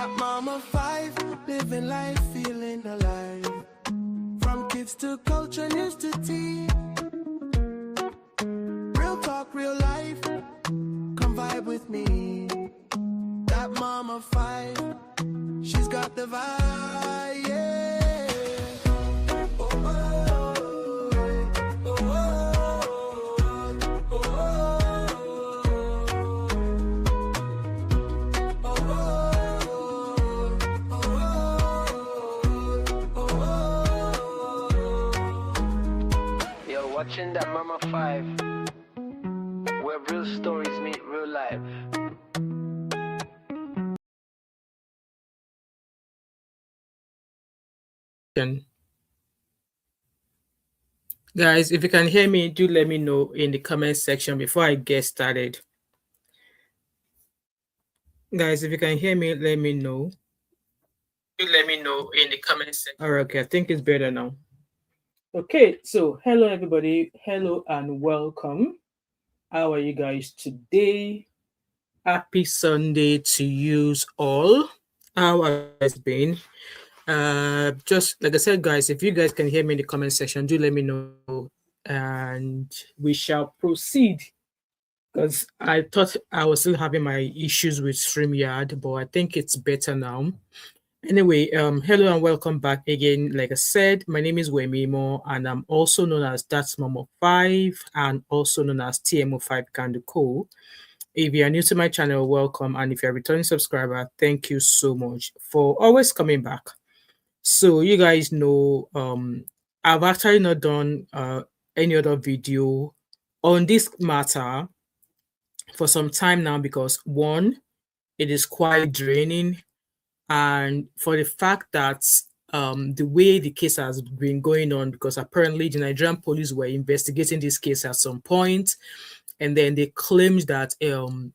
That mama five, living life, feeling alive. From kids to culture, news to tea. Real talk, real life, come vibe with me. That mama five, she's got the vibe, yeah. Oh, oh, oh, oh, oh, oh. You're watching That Mama 5, where real stories meet real life. Guys, if you can hear me, do let me know in the comment section before I get started. Guys, if you can hear me, let me know. Do let me know in the comment section. All right, okay, I think it's better now. Okay, so hello everybody. Hello and welcome. How are you guys today? Happy Sunday to you all. How have you guys been? Just like I said, guys, if you guys can hear me in the comment section, do let me know and we shall proceed. Because I thought I was still having my issues with StreamYard, but I think it's better now. Anyway, hello and welcome back again. Like I said, my name is Wemimo, and I'm also known as That's Momo 5 and also known as TMO5 Kanduko. If you are new to my channel, welcome. And if you're a returning subscriber, thank you so much for always coming back. So you guys know, I've actually not done any other video on this matter for some time now because one, it is quite draining, and for the fact that the way the case has been going on, because apparently the Nigerian police were investigating this case at some point, and then they claimed that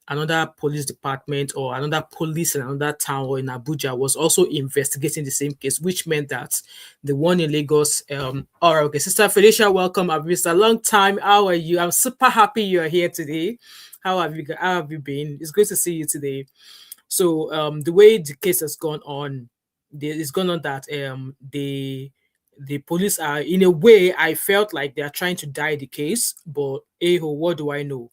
another police department or another police in another town or in Abuja was also investigating the same case, which meant that the one in Lagos. Okay, Sister Felicia, welcome. I've missed a long time. How are you? I'm super happy you're here today. How have you been? It's great to see you today. So the way the case has gone on, it's gone on that the police are, in a way, I felt like they are trying to die the case, but what do I know?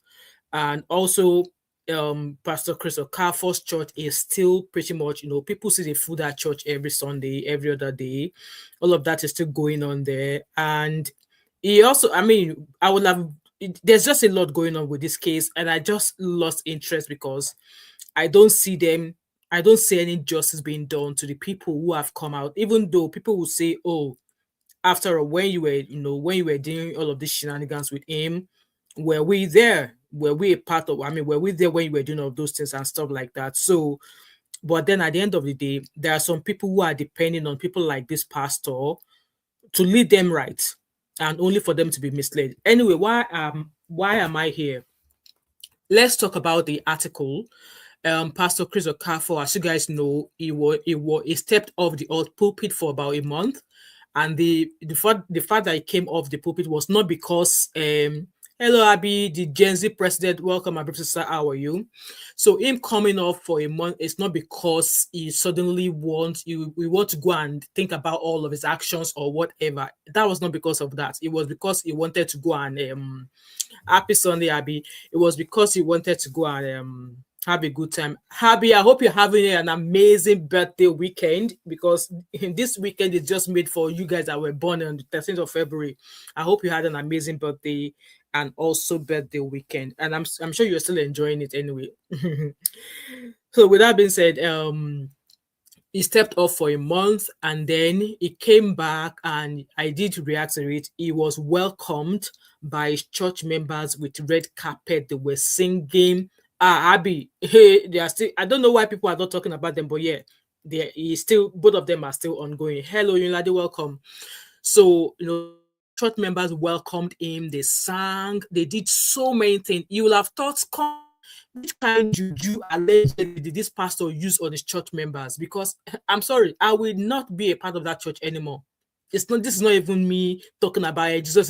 And also, Pastor Chris Okafor's church is still pretty much, people see the food at church every Sunday, every other day. All of that is still going on there. And he also, there's just a lot going on with this case, and I just lost interest because I don't see any justice being done to the people who have come out, even though people will say, oh, after all, when you were doing all of these shenanigans with him, were we there? Were we a part of, were we there when you were doing all of those things and stuff like that? So, but then at the end of the day, there are some people who are depending on people like this pastor to lead them right, and only for them to be misled. Anyway, why am I here? Let's talk about the article. Pastor Chris Okafor, as you guys know, he stepped off the old pulpit for about a month. And the fact that he came off the pulpit was not because hello Abby, the Gen Z president, welcome my brother sister, how are you? So him coming off for a month, it's not because he suddenly we want to go and think about all of his actions or whatever. That was not because of that. It was because he wanted to go and happy Sunday, Abby. It was because he wanted to go and have a good time. Abby, I hope you're having an amazing birthday weekend, because this weekend is just made for you guys that were born on the 13th of February. I hope you had an amazing birthday and also birthday weekend. And I'm sure you're still enjoying it anyway. So with that being said, he stepped off for a month and then he came back, and I did react to it. He was welcomed by his church members with red carpet. They were singing. Abby, hey, they are still, I don't know why people are not talking about them, but yeah, both of them are still ongoing. Hello, Yunlade, welcome. So, church members welcomed him, they sang, they did so many things. You will have thought, which kind of juju allegedly did this pastor use on his church members? Because I'm sorry, I will not be a part of that church anymore. This is not even me talking about it. Jesus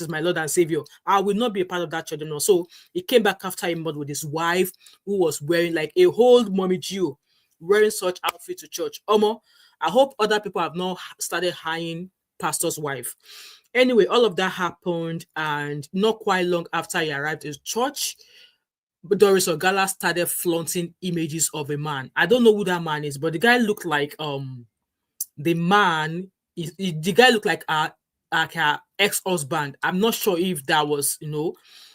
is my Lord and Savior. I will not be a part of that church anymore. So he came back after a month with his wife, who was wearing like a whole mommy Jew, wearing such outfit to church. Omo, I hope other people have not started hiring pastor's wife. Anyway, all of that happened, and not quite long after he arrived in church, Doris Ogala started flaunting images of a man. I don't know who that man is, but the guy looked like the man. The guy looked like her ex-husband. I'm not sure if that was,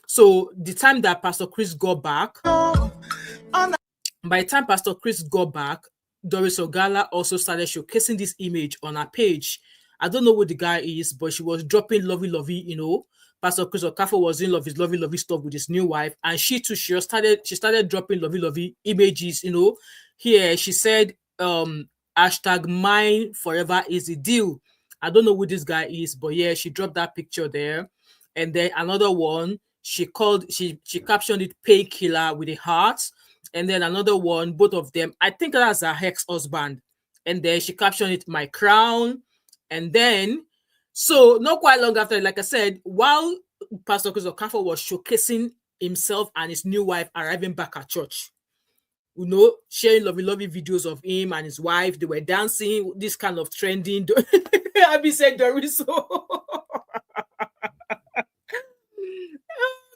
So the time that Pastor Chris got back, by the time Pastor Chris got back, Doris Ogala also started showcasing this image on her page. I don't know who the guy is, but she was dropping lovey, Pastor Chris Okafor was in love his lovey stuff with his new wife, and she too, she started dropping lovey images, Here she said, hashtag mine forever is the deal. I don't know who this guy is, but yeah, she dropped that picture there. And then another one, she captioned it painkiller with a heart. And then another one, both of them, I think that's her ex-husband. And then she captioned it my crown. And then, so not quite long after, like I said, while Pastor Chris Okafor was showcasing himself and his new wife arriving back at church, sharing lovely videos of him and his wife, they were dancing, this kind of trending. Abby said Doriso.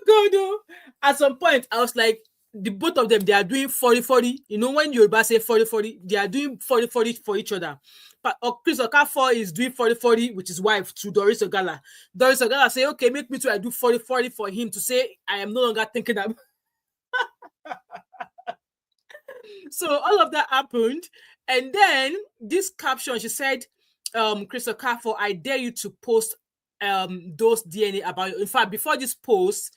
God, no. At some point, I was like, the both of them, they are doing 40-40. When Yoruba say 40-40, they are doing 40-40 for each other. But Chris Okafor is doing 40-40 with his wife to Doris Ogala. Doris Ogala say, okay, make me too, I do 40-40 for him to say, I am no longer thinking about. So all of that happened. And then this caption, she said, Chris Okafor, I dare you to post those DNA about you. In fact, before this post,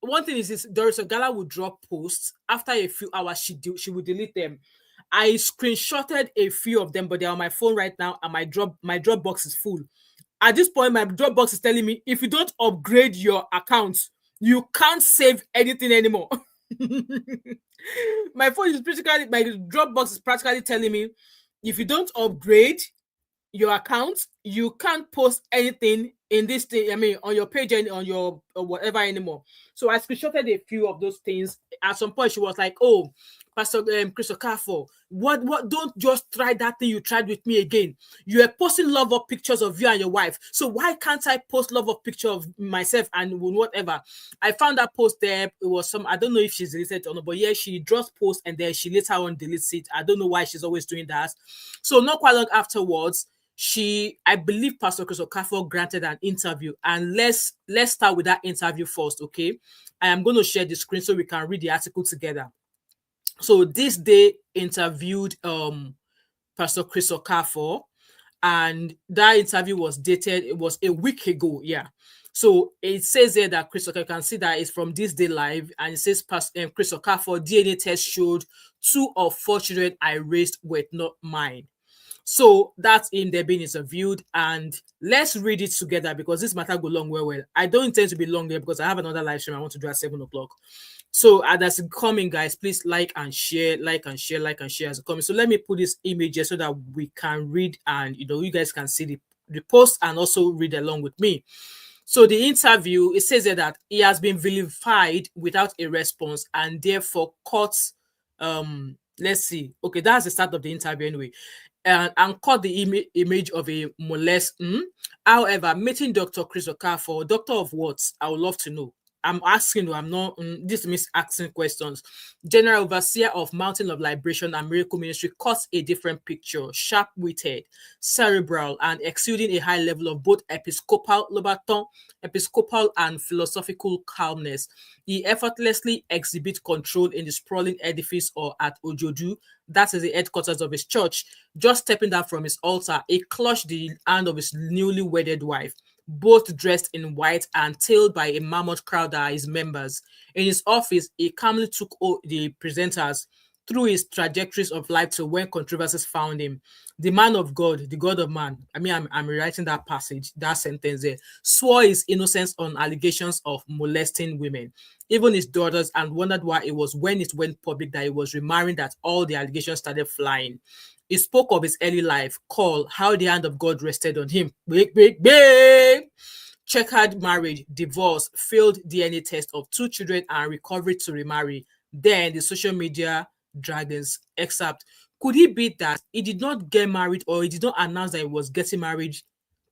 one thing is Doris Ogala would drop posts. After a few hours, she would delete them. I screenshotted a few of them, but they're on my phone right now, and my Dropbox is full. At this point, my Dropbox is telling me, if you don't upgrade your account, you can't save anything anymore. My Dropbox is practically telling me, if you don't upgrade your account, you can't post anything in this thing, on your page and on your whatever anymore. So I screenshotted a few of those things. At some point, she was like, oh, Pastor Chris Okafor, what don't just try that thing you tried with me again. You are posting love of pictures of you and your wife. So why can't I post love of picture of myself and whatever? I found that post there. It was I don't know if she's deleted it or not, but yeah, she draws post and then she later on deletes it. I don't know why she's always doing that. So not quite long afterwards, I believe Pastor Chris Okafor granted an interview, and let's start with that interview first, okay? I am going to share the screen so we can read the article together. So this day interviewed Pastor Chris Okafor, and that interview was dated, it was a week ago, yeah. So it says there that Chris Okafor, you can see that it's from This Day Live, and it says Chris Okafor, DNA test showed 2 of 4 children I raised were not mine. So that's him there being interviewed, and let's read it together because this matter go long well. I don't intend to be long there because I have another live stream I want to do at 7 o'clock. So as it's coming, guys, please like and share as it's coming. So let me put this image here so that we can read, and you guys can see the post and also read along with me. So the interview, it says that he has been vilified without a response and therefore caught. Let's see. Okay, that's the start of the interview anyway. And caught the image of a molest. However, meeting Dr. Chris Okafor, doctor of what? I would love to know. I'm asking you, I'm not, this means asking questions. General Overseer of Mountain of Liberation and Miracle Ministry cuts a different picture, sharp-witted, cerebral, and exuding a high level of both episcopal and philosophical calmness. He effortlessly exhibits control in the sprawling edifice or at Ojodu, that is the headquarters of his church. Just stepping down from his altar, he clutched the hand of his newly wedded wife, both dressed in white and tailed by a mammoth crowd that are his members. In his office, he calmly took the presenters through his trajectories of life to when controversies found him. The man of God, the God of man, I'm rewriting that passage, that sentence there, swore his innocence on allegations of molesting women, even his daughters, and wondered why it was when it went public that he was remarrying that all the allegations started flying. He spoke of his early life, call how the hand of God rested on him. Big. Checkered marriage, divorce, failed DNA test of 2 children, and recovery to remarry. Then the social media dragons, except, could it be that he did not get married, or he did not announce that he was getting married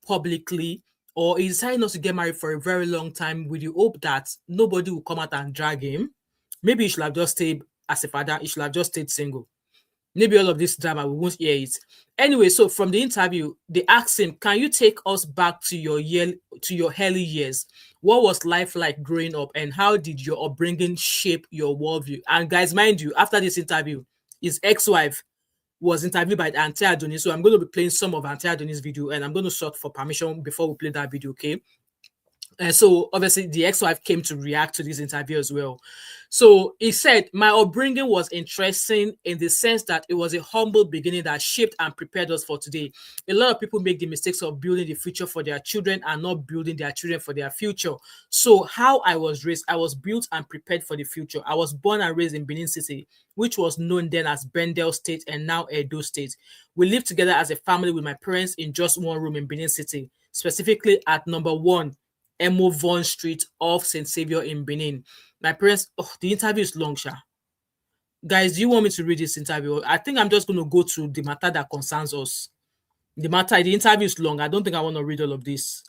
publicly, or he decided not to get married for a very long time with the hope that nobody will come out and drag him? Maybe he should have just stayed as a father. He should have just stayed single. Maybe all of this drama, we won't hear it. Anyway, so from the interview, they asked him, can you take us back to your early years? What was life like growing up, and how did your upbringing shape your worldview? And guys, mind you, after this interview, his ex-wife was interviewed by Auntie Adonis. So I'm going to be playing some of Auntie Adonis' video, and I'm going to sort for permission before we play that video, okay? And so obviously the ex-wife came to react to this interview as well. So he said, my upbringing was interesting in the sense that it was a humble beginning that shaped and prepared us for today. A lot of people make the mistakes of building the future for their children and not building their children for their future. So how I was raised, I was built and prepared for the future. I was born and raised in Benin City, which was known then as Bendel State and now Edo State. We lived together as a family with my parents in just one room in Benin City, specifically at number 1 Emo Von Street off St. Saviour in Benin. My parents, the interview is long, Sha. Guys, do you want me to read this interview? I think I'm just going to go to the matter that concerns us. The interview is long. I don't think I want to read all of this.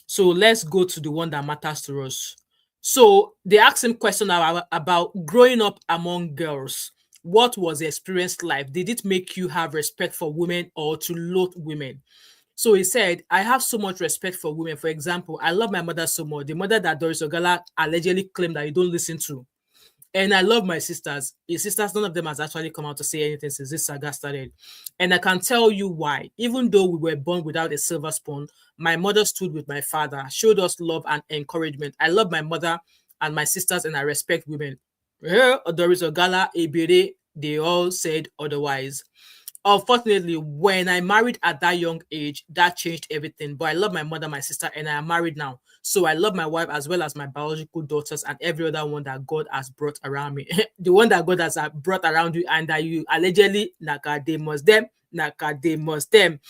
So let's go to the one that matters to us. So they asked him question about growing up among girls. What was the experience like? Did it make you have respect for women or to loathe women? So he said, I have so much respect for women. For example, I love my mother so much. The mother that Doris Ogala allegedly claimed that you don't listen to. And I love my sisters. His sisters, none of them has actually come out to say anything since this saga started. And I can tell you why. Even though we were born without a silver spoon, my mother stood with my father, showed us love and encouragement. I love my mother and my sisters, and I respect women. Doris Ogala, Ebere, they all said otherwise. Unfortunately, when I married at that young age, that changed everything. But I love my mother, my sister, and I am married now. So I love my wife as well as my biological daughters and every other one that God has brought around me. The one that God has brought around you and that you allegedly nakademus them.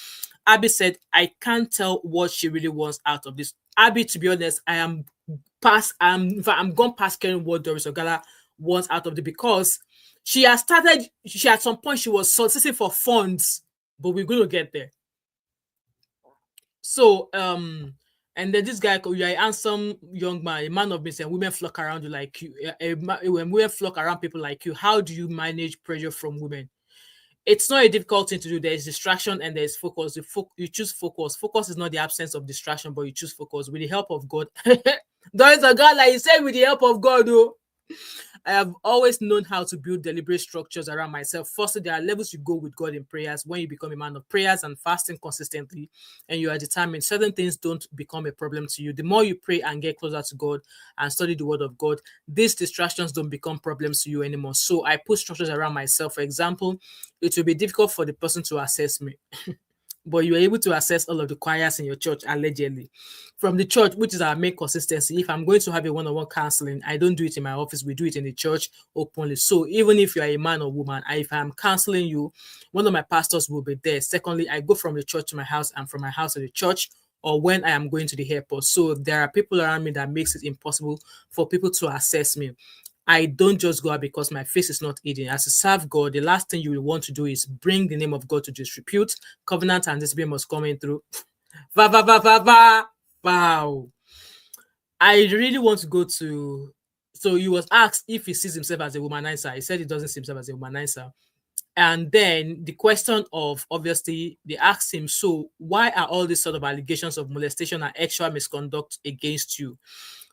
Abby said, I can't tell what she really wants out of this. Abby, to be honest, I'm gone past caring what Doris Ogala wants out of it, because she at some point she was soliciting for funds, but we're going to get there. So and then this guy, you're a handsome young man, a man of business, and women flock around you like you. When women flock around people like you, how do you manage pressure from women? It's not a difficult thing to do. There's distraction and there's focus. You choose focus. Focus is not the absence of distraction, but you choose focus with the help of God. There is a God, like you said, with the help of God, though. I have always known how to build deliberate structures around myself. Firstly, there are levels you go with God in prayers. When you become a man of prayers and fasting consistently, and you are determined, certain things don't become a problem to you. The more you pray and get closer to God and study the word of God, these distractions don't become problems to you anymore. So I put structures around myself. For example, it will be difficult for the person to assess me. But you are able to access all of the choirs in your church, allegedly. From the church, which is our main consistency. If I'm going to have a one-on-one counseling, I don't do it in my office. We do it in the church openly. So even if you are a man or woman, if I'm counseling you, one of my pastors will be there. Secondly, I go from the church to my house and from my house to the church, or when I am going to the airport. So if there are people around me that makes it impossible for people to assess me, I don't just go out because my face is not hidden. As a serve God, the last thing you will want to do is bring the name of God to disrepute. Covenant and discipline must come in through. Wow. I really want to go to... So he was asked if he sees himself as a womanizer. He said he doesn't see himself as a womanizer. And then the question of, obviously, they asked him, so why are all these sort of allegations of molestation and extra misconduct against you?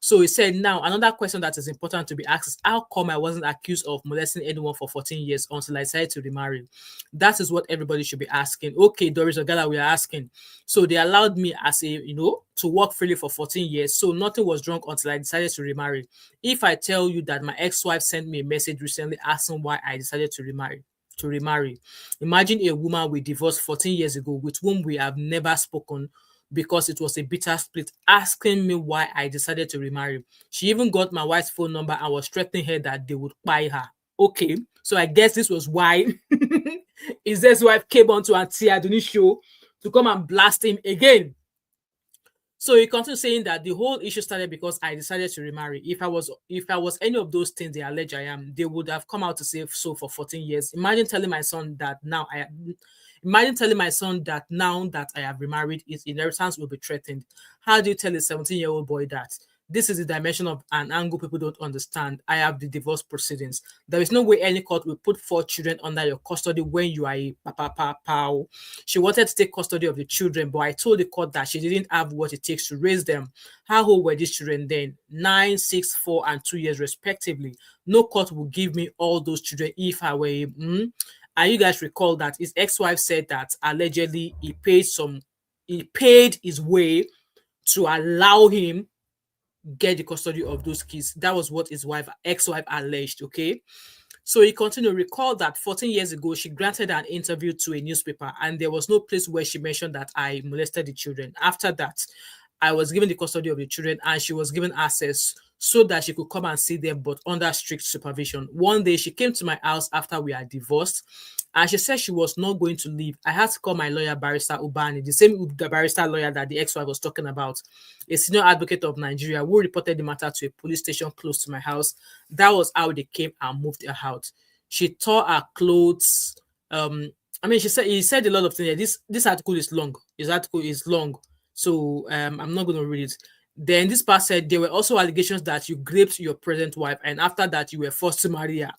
So he said, now, another question that is important to be asked is, how come I wasn't accused of molesting anyone for 14 years until I decided to remarry? That is what everybody should be asking. Okay, Doris Ogala, we are asking. So they allowed me as to work freely for 14 years. So nothing was wrong until I decided to remarry. If I tell you that my ex-wife sent me a message recently asking why I decided to remarry. Imagine a woman we divorced 14 years ago with whom we have never spoken because it was a bitter split, asking me why I decided to remarry. She even got my wife's phone number and was threatening her that they would buy her. Okay, so I guess this was why his ex-wife came onto Auntie Adonis show to come and blast him again. So he continued saying that the whole issue started because I decided to remarry. If I was any of those things they allege I am, they would have come out to say so for 14 years. Imagine telling my son that now I have remarried, his inheritance will be threatened. How do you tell a 17-year-old boy that? This is the dimension of an angle people don't understand. I have the divorce proceedings. There is no way any court will put 4 children under your custody when you are a papa. She wanted to take custody of the children, but I told the court that she didn't have what it takes to raise them. How old were these children then? 9, 6, 4, and 2 years respectively. No court will give me all those children if I were And you guys recall that his ex-wife said that allegedly he paid his way to allow him get the custody of those kids. That was what his ex-wife alleged, okay? So he continued, recall that 14 years ago, she granted an interview to a newspaper and there was no place where she mentioned that I molested the children. After that, I was given the custody of the children and she was given access so that she could come and see them, but under strict supervision. One day, she came to my house after we had divorced and she said she was not going to leave. I had to call my lawyer, Barrister Ubani, the same barrister lawyer that the ex-wife was talking about, a senior advocate of Nigeria, who reported the matter to a police station close to my house. That was how they came and moved her out. She tore her clothes. He said a lot of things. This article is long. His article is long. So I'm not going to read it. Then this part said there were also allegations that you raped your present wife and after that you were forced to marry her.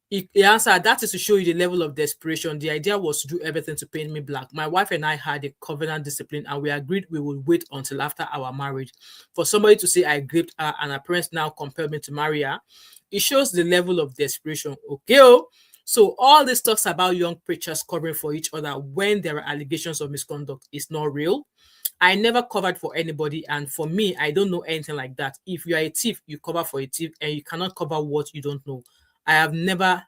He answered, that is to show you the level of desperation. The idea was to do everything to paint me black. My wife and I had a covenant discipline and we agreed we would wait until after our marriage. For somebody to say I raped her and her parents now compelled me to marry her, it shows the level of desperation. Okay. So all this talks about young preachers covering for each other when there are allegations of misconduct is not real. I never covered for anybody, and for me, I don't know anything like that. If you are a thief, you cover for a thief, and you cannot cover what you don't know. I have never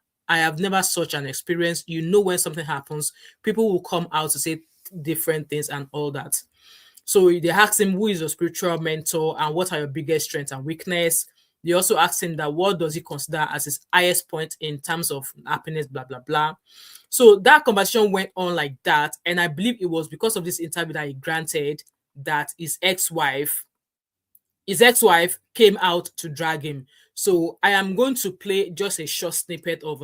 such an experience. You know, when something happens, people will come out to say different things and all that. So they asked him, who is your spiritual mentor and what are your biggest strengths and weakness? They also asked him that what does he consider as his highest point in terms of happiness, blah, blah, blah. So that conversation went on like that. And I believe it was because of this interview that he granted that his ex-wife came out to drag him. So I am going to play just a short snippet of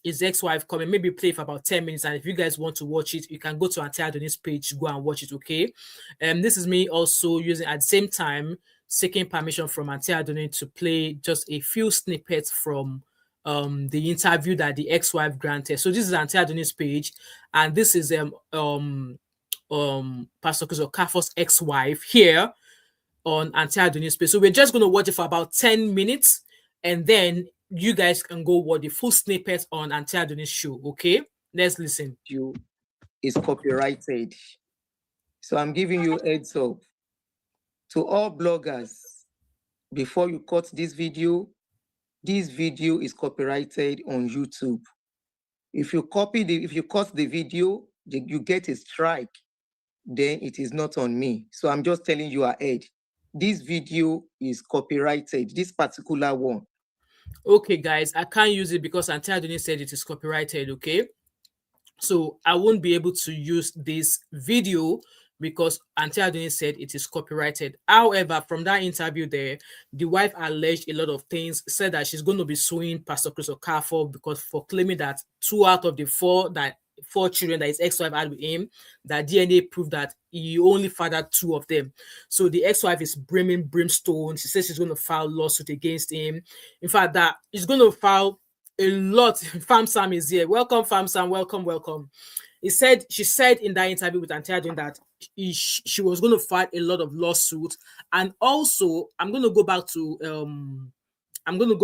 his ex-wife coming, maybe play for about 10 minutes. And if you guys want to watch it, you can go to Auntie Adoni's page, go and watch it, okay? This is me also using at the same time seeking permission from Auntie Adoni to play just a few snippets from the interview that the ex-wife granted. So this is Auntie Adoni's page, and this is Pastor Chris Okafor's ex-wife here on Auntie Adoni's page. So we're just going to watch it for about 10 minutes, and then you guys can go watch the full snippet on Auntie Adoni's show, okay? Let's listen. You is copyrighted. So I'm giving you a heads up. To all bloggers, before you cut this video is copyrighted on YouTube. If you cut the video, you get a strike, then it is not on me. So I'm just telling you ahead. This video is copyrighted, this particular one. Okay, guys, I can't use it because Auntie Adoni said it is copyrighted, okay? So I won't be able to use this video because Auntie Adoni said it is copyrighted. However, from that interview there, the wife alleged a lot of things, said that she's going to be suing Pastor Chris Okafor because for claiming that 2 out of the 4 children that his ex-wife had with him, that DNA proved that he only fathered 2 of them. So the ex-wife is briming brimstone. She says she's going to file lawsuit against him. In fact, that he's going to file a lot. Farm Sam is here. Welcome, Farm Sam. Welcome. She said in that interview with Auntie Adoni that she was going to file a lot of lawsuits. And also, I'm going to go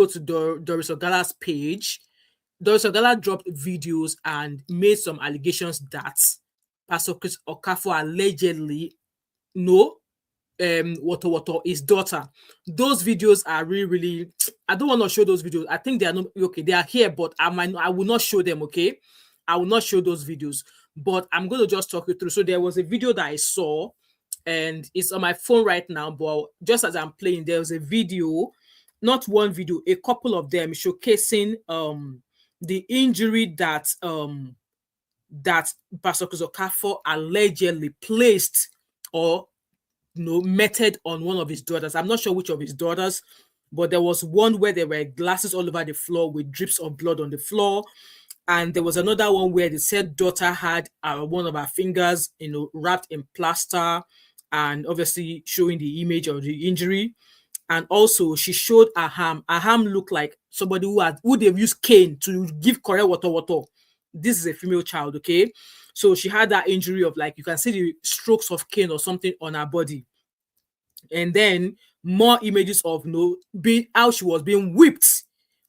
to Doris Ogala's page. Doris Ogala dropped videos and made some allegations that Pastor Chris Okafor allegedly his daughter. Those videos are really, I don't want to show those videos. I think they are not okay. They are here, but I will not show them, okay? I will not show those videos, but I'm going to just talk you through. So there was a video that I saw, and it's on my phone right now, but just as I'm playing, there was a video, not one video, a couple of them showcasing the injury that Pastor Chris Okafor allegedly placed, or meted on one of his daughters. I'm not sure which of his daughters, but there was one where there were glasses all over the floor with drips of blood on the floor. And there was another one where the said daughter had one of her fingers, wrapped in plaster, and obviously showing the image of the injury. And also she showed her arm. Her arm looked like somebody who they've used cane to give correct water. This is a female child, okay? So she had that injury of, like, you can see the strokes of cane or something on her body. And then more images of how she was being whipped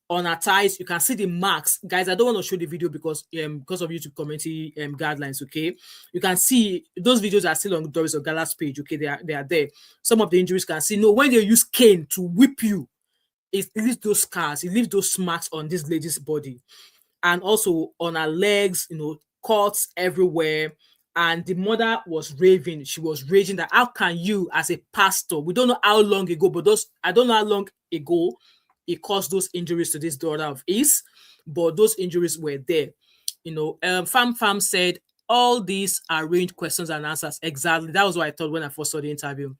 on her thighs. You can see the marks. Guys, I don't want to show the video because of YouTube community guidelines, okay? You can see those videos are still on Doris Ogala's page, okay? They are there. Some of the injuries you can see. No, when they use cane to whip you, it leaves those scars, it leaves those marks on this lady's body. And also on her legs, cuts everywhere. And the mother was raving. She was raging that, how can you, as a pastor, we don't know how long ago, but I don't know how long ago it caused those injuries to this daughter of his, but those injuries were there. Fam said, all these arranged questions and answers. Exactly. That was what I thought when I first saw the interview.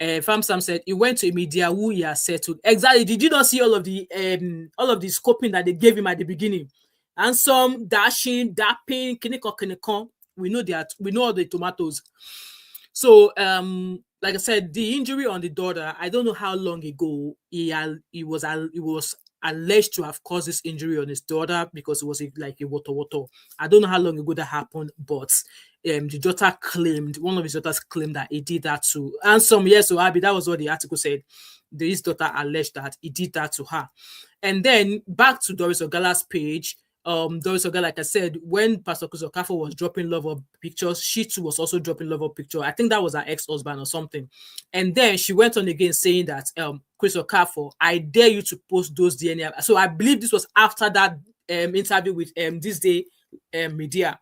Fam Sam said he went to a media who he has settled. Exactly. Did you not see all of the scoping that they gave him at the beginning? And some dashing, dapping, kinikon. We know all the tomatoes. So, like I said, the injury on the daughter, I don't know how long ago he was alleged to have caused this injury on his daughter because it was like a water. I don't know how long ago that happened, but the daughter claimed, one of his daughters claimed that he did that to, and some years to Abby, that was what the article said. His daughter alleged that he did that to her. And then back to Doris Ogala's page. Doris Ogala, like I said, when Pastor Chris Okafor was dropping love of pictures, she too was also dropping love of picture. I think that was her ex-husband or something. And then she went on again saying that, Chris Okafor, I dare you to post those DNA. So I believe this was after that interview with This Day Media.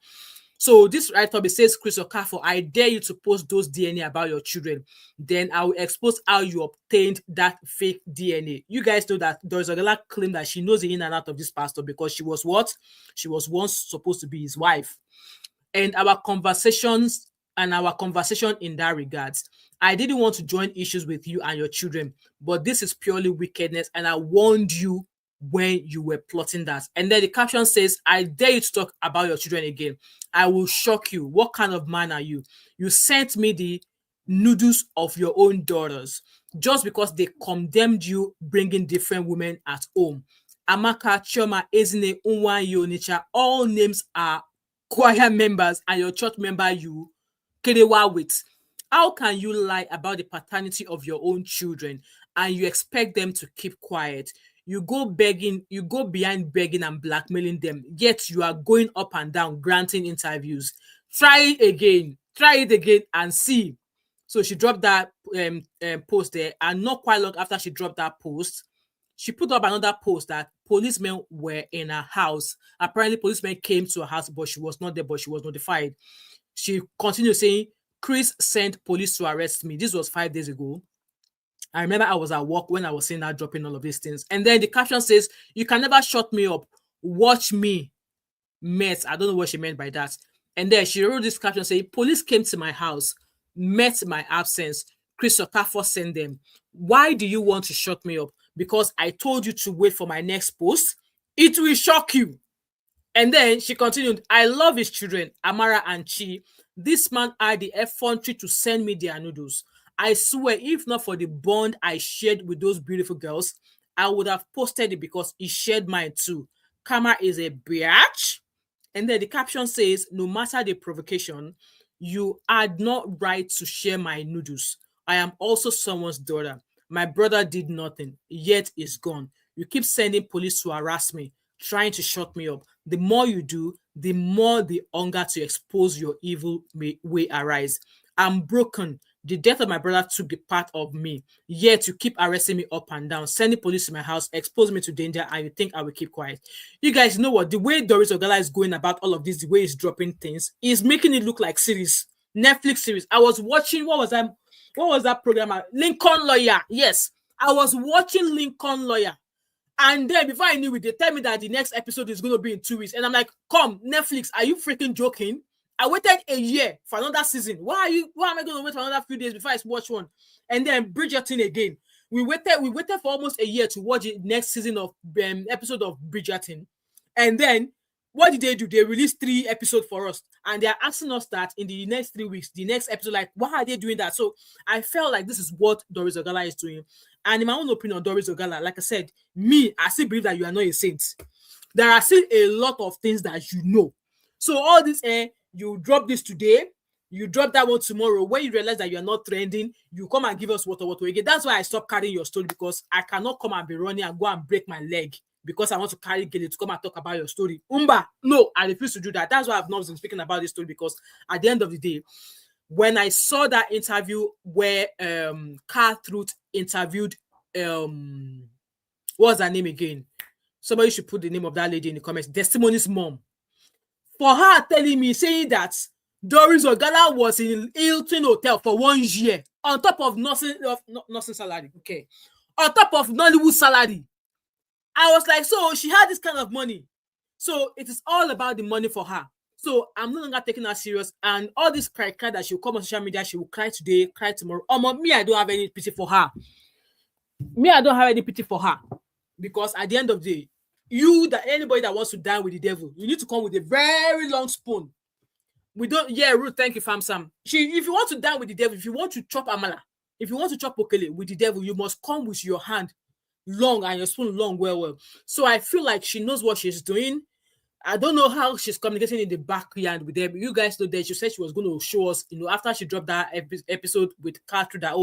So this write-up, it says, Chris Okafor, I dare you to post those DNA about your children. Then I will expose how you obtained that fake DNA. You guys know that Doris Ogala claimed that she knows the in and out of this pastor because she was what? She was once supposed to be his wife. And our conversation in that regards, I didn't want to join issues with you and your children, but this is purely wickedness, and I warned you when you were plotting that. And then the caption says, I dare you to talk about your children again. I will shock you. What kind of man are you? You sent me the noodles of your own daughters just because they condemned you bringing different women at home. Amaka, Chioma, Ezine, Unwa, Yonicha, all names are choir members, and your church member you kerewa with. How can you lie about the paternity of your own children and you expect them to keep quiet? You go behind begging and blackmailing them, yet you are going up and down granting interviews. Try it again and see. So she dropped that post there, and not quite long after she dropped that post, she put up another post that policemen were in her house. Apparently, policemen came to her house, but she was not there, but she was notified. She continued saying, Chris sent police to arrest me. This was 5 days ago. I remember I was at work when I was seeing her dropping all of these things. And then the caption says, you can never shut me up. Watch me. Met. I don't know what she meant by that. And then she wrote this caption saying, police came to my house, met my absence. Chris Okafor sent them. Why do you want to shut me up? Because I told you to wait for my next post. It will shock you. And then she continued, I love his children, Amara and Chi. This man had the effrontery to send me their noodles. I swear, if not for the bond I shared with those beautiful girls, I would have posted it because he shared mine too. Kama is a bitch. And then the caption says, no matter the provocation, you had not right to share my noodles. I am also someone's daughter. My brother did nothing, yet is gone. You keep sending police to harass me, trying to shut me up. The more you do, the more the hunger to expose your evil may arise. I'm broken. The death of my brother took the part of me. Yet you keep arresting me up and down, sending police to my house, expose me to danger, and you think I will keep quiet. You guys know what? The way Doris Ogala is going about all of this, the way he's dropping things, is making it look like series. Netflix series. I was watching, what was that program? Lincoln Lawyer. Yes. I was watching Lincoln Lawyer. And then before I knew it, they tell me that the next episode is going to be in 2 weeks. And I'm like, come, Netflix, are you freaking joking? I waited a year for another season. Why am I going to wait for another few days before I watch one? And then Bridgerton again. We waited for almost a year to watch the next season of episode of Bridgerton. And then what did they do? They released 3 episodes for us, and they are asking us that in the next 3 weeks, the next episode. Like, why are they doing that? So I felt like this is what Doris Ogala is doing. And in my own opinion, Doris Ogala, like I said, I still believe that you are not a saint. There are still a lot of things that you know. So all this, you drop this today, you drop that one tomorrow. When you realize that you are not trending, you come and give us water again. That's why I stopped carrying your story, because I cannot come and be running and go and break my leg because I want to carry Gele to come and talk about your story. No, I refuse to do that. That's why I've not been speaking about this story, because at the end of the day, when I saw that interview where Car Truth interviewed what's her name again? Somebody should put the name of that lady in the comments. Testimony's mom. For her telling me, saying that Doris Ogala was in Hilton Hotel for 1 year on top of nursing salary. Okay. On top of Nollywood salary. I was like, so she had this kind of money. So it is all about the money for her. So I'm no longer taking her serious. And all this cry that she'll come on social media, she will cry today, cry tomorrow. Me, I don't have any pity for her. Because at the end of the day, anybody that wants to dine with the devil, you need to come with a very long spoon. Ruth, thank you, Fam Sam. If you want to dine with the devil, if you want to chop amala, if you want to chop okele with the devil, you must come with your hand long and your spoon long, well. So I feel like she knows what she's doing. I don't know how she's communicating in the backyard with them. You guys know that she said she was going to show us, after she dropped that episode with Carter, that,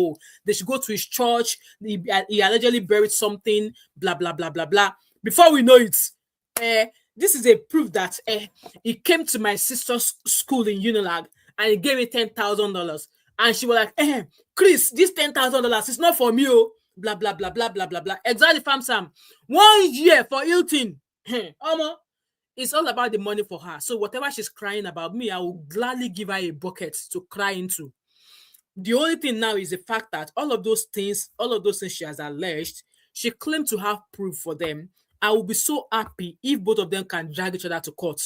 they should go to his church. He allegedly buried something, blah, blah, blah, blah, blah. Before we know it, this is a proof that he came to my sister's school in Unilag and he gave me $10,000. And she was like, Chris, this $10,000 is not for me, blah, blah, blah, blah, blah, blah, blah. Exactly, Fam Sam. 1 year for Hilton. It's all about the money for her. So whatever she's crying about, me, I will gladly give her a bucket to cry into. The only thing now is the fact that all of those things she has alleged, she claimed to have proof for them. I will be so happy if both of them can drag each other to court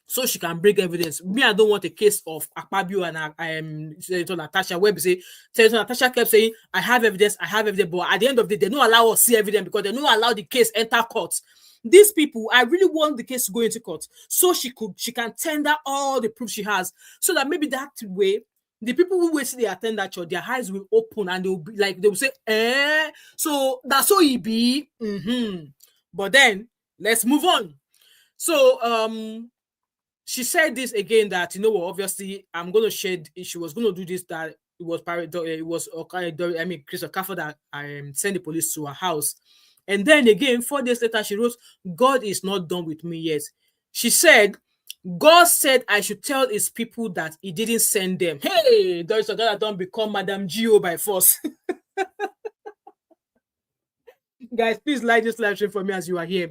so she can bring evidence. Me, I don't want a case of Akpabio and Senator Natasha, where Senator Natasha kept saying, I have evidence, but at the end of the day, they don't allow us to see evidence because they don't allow the case enter court. These people, I really want the case to go into court so she can tender all the proof she has, so that maybe that way, the people who wait till they attend that church, their eyes will open and they will say, so that's how it be. But then let's move on. So she said this again, that obviously I'm going to shed. She was going to do this, that it was Chris Okafor that sent the police to her house. And then again, 4 days later, she wrote, God is not done with me yet. She said, God said I should tell his people that he didn't send them. Hey, Doris Ogala don't become Madam Gio by force. Guys, please like this live stream for me as you are here.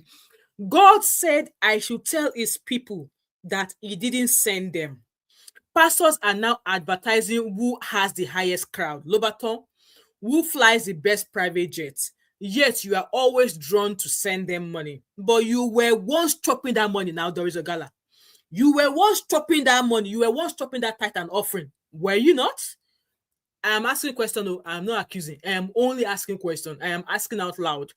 God said I should tell his people that he didn't send them. Pastors are now advertising who has the highest crowd. Lobaton, who flies the best private jets. Yet you are always drawn to send them money. But you were once chopping that money now, Doris Ogala. You were once chopping that money. You were once chopping that tithe and offering. Were you not? I am asking a question. No, I am not accusing. I am only asking a question. I am asking out loud.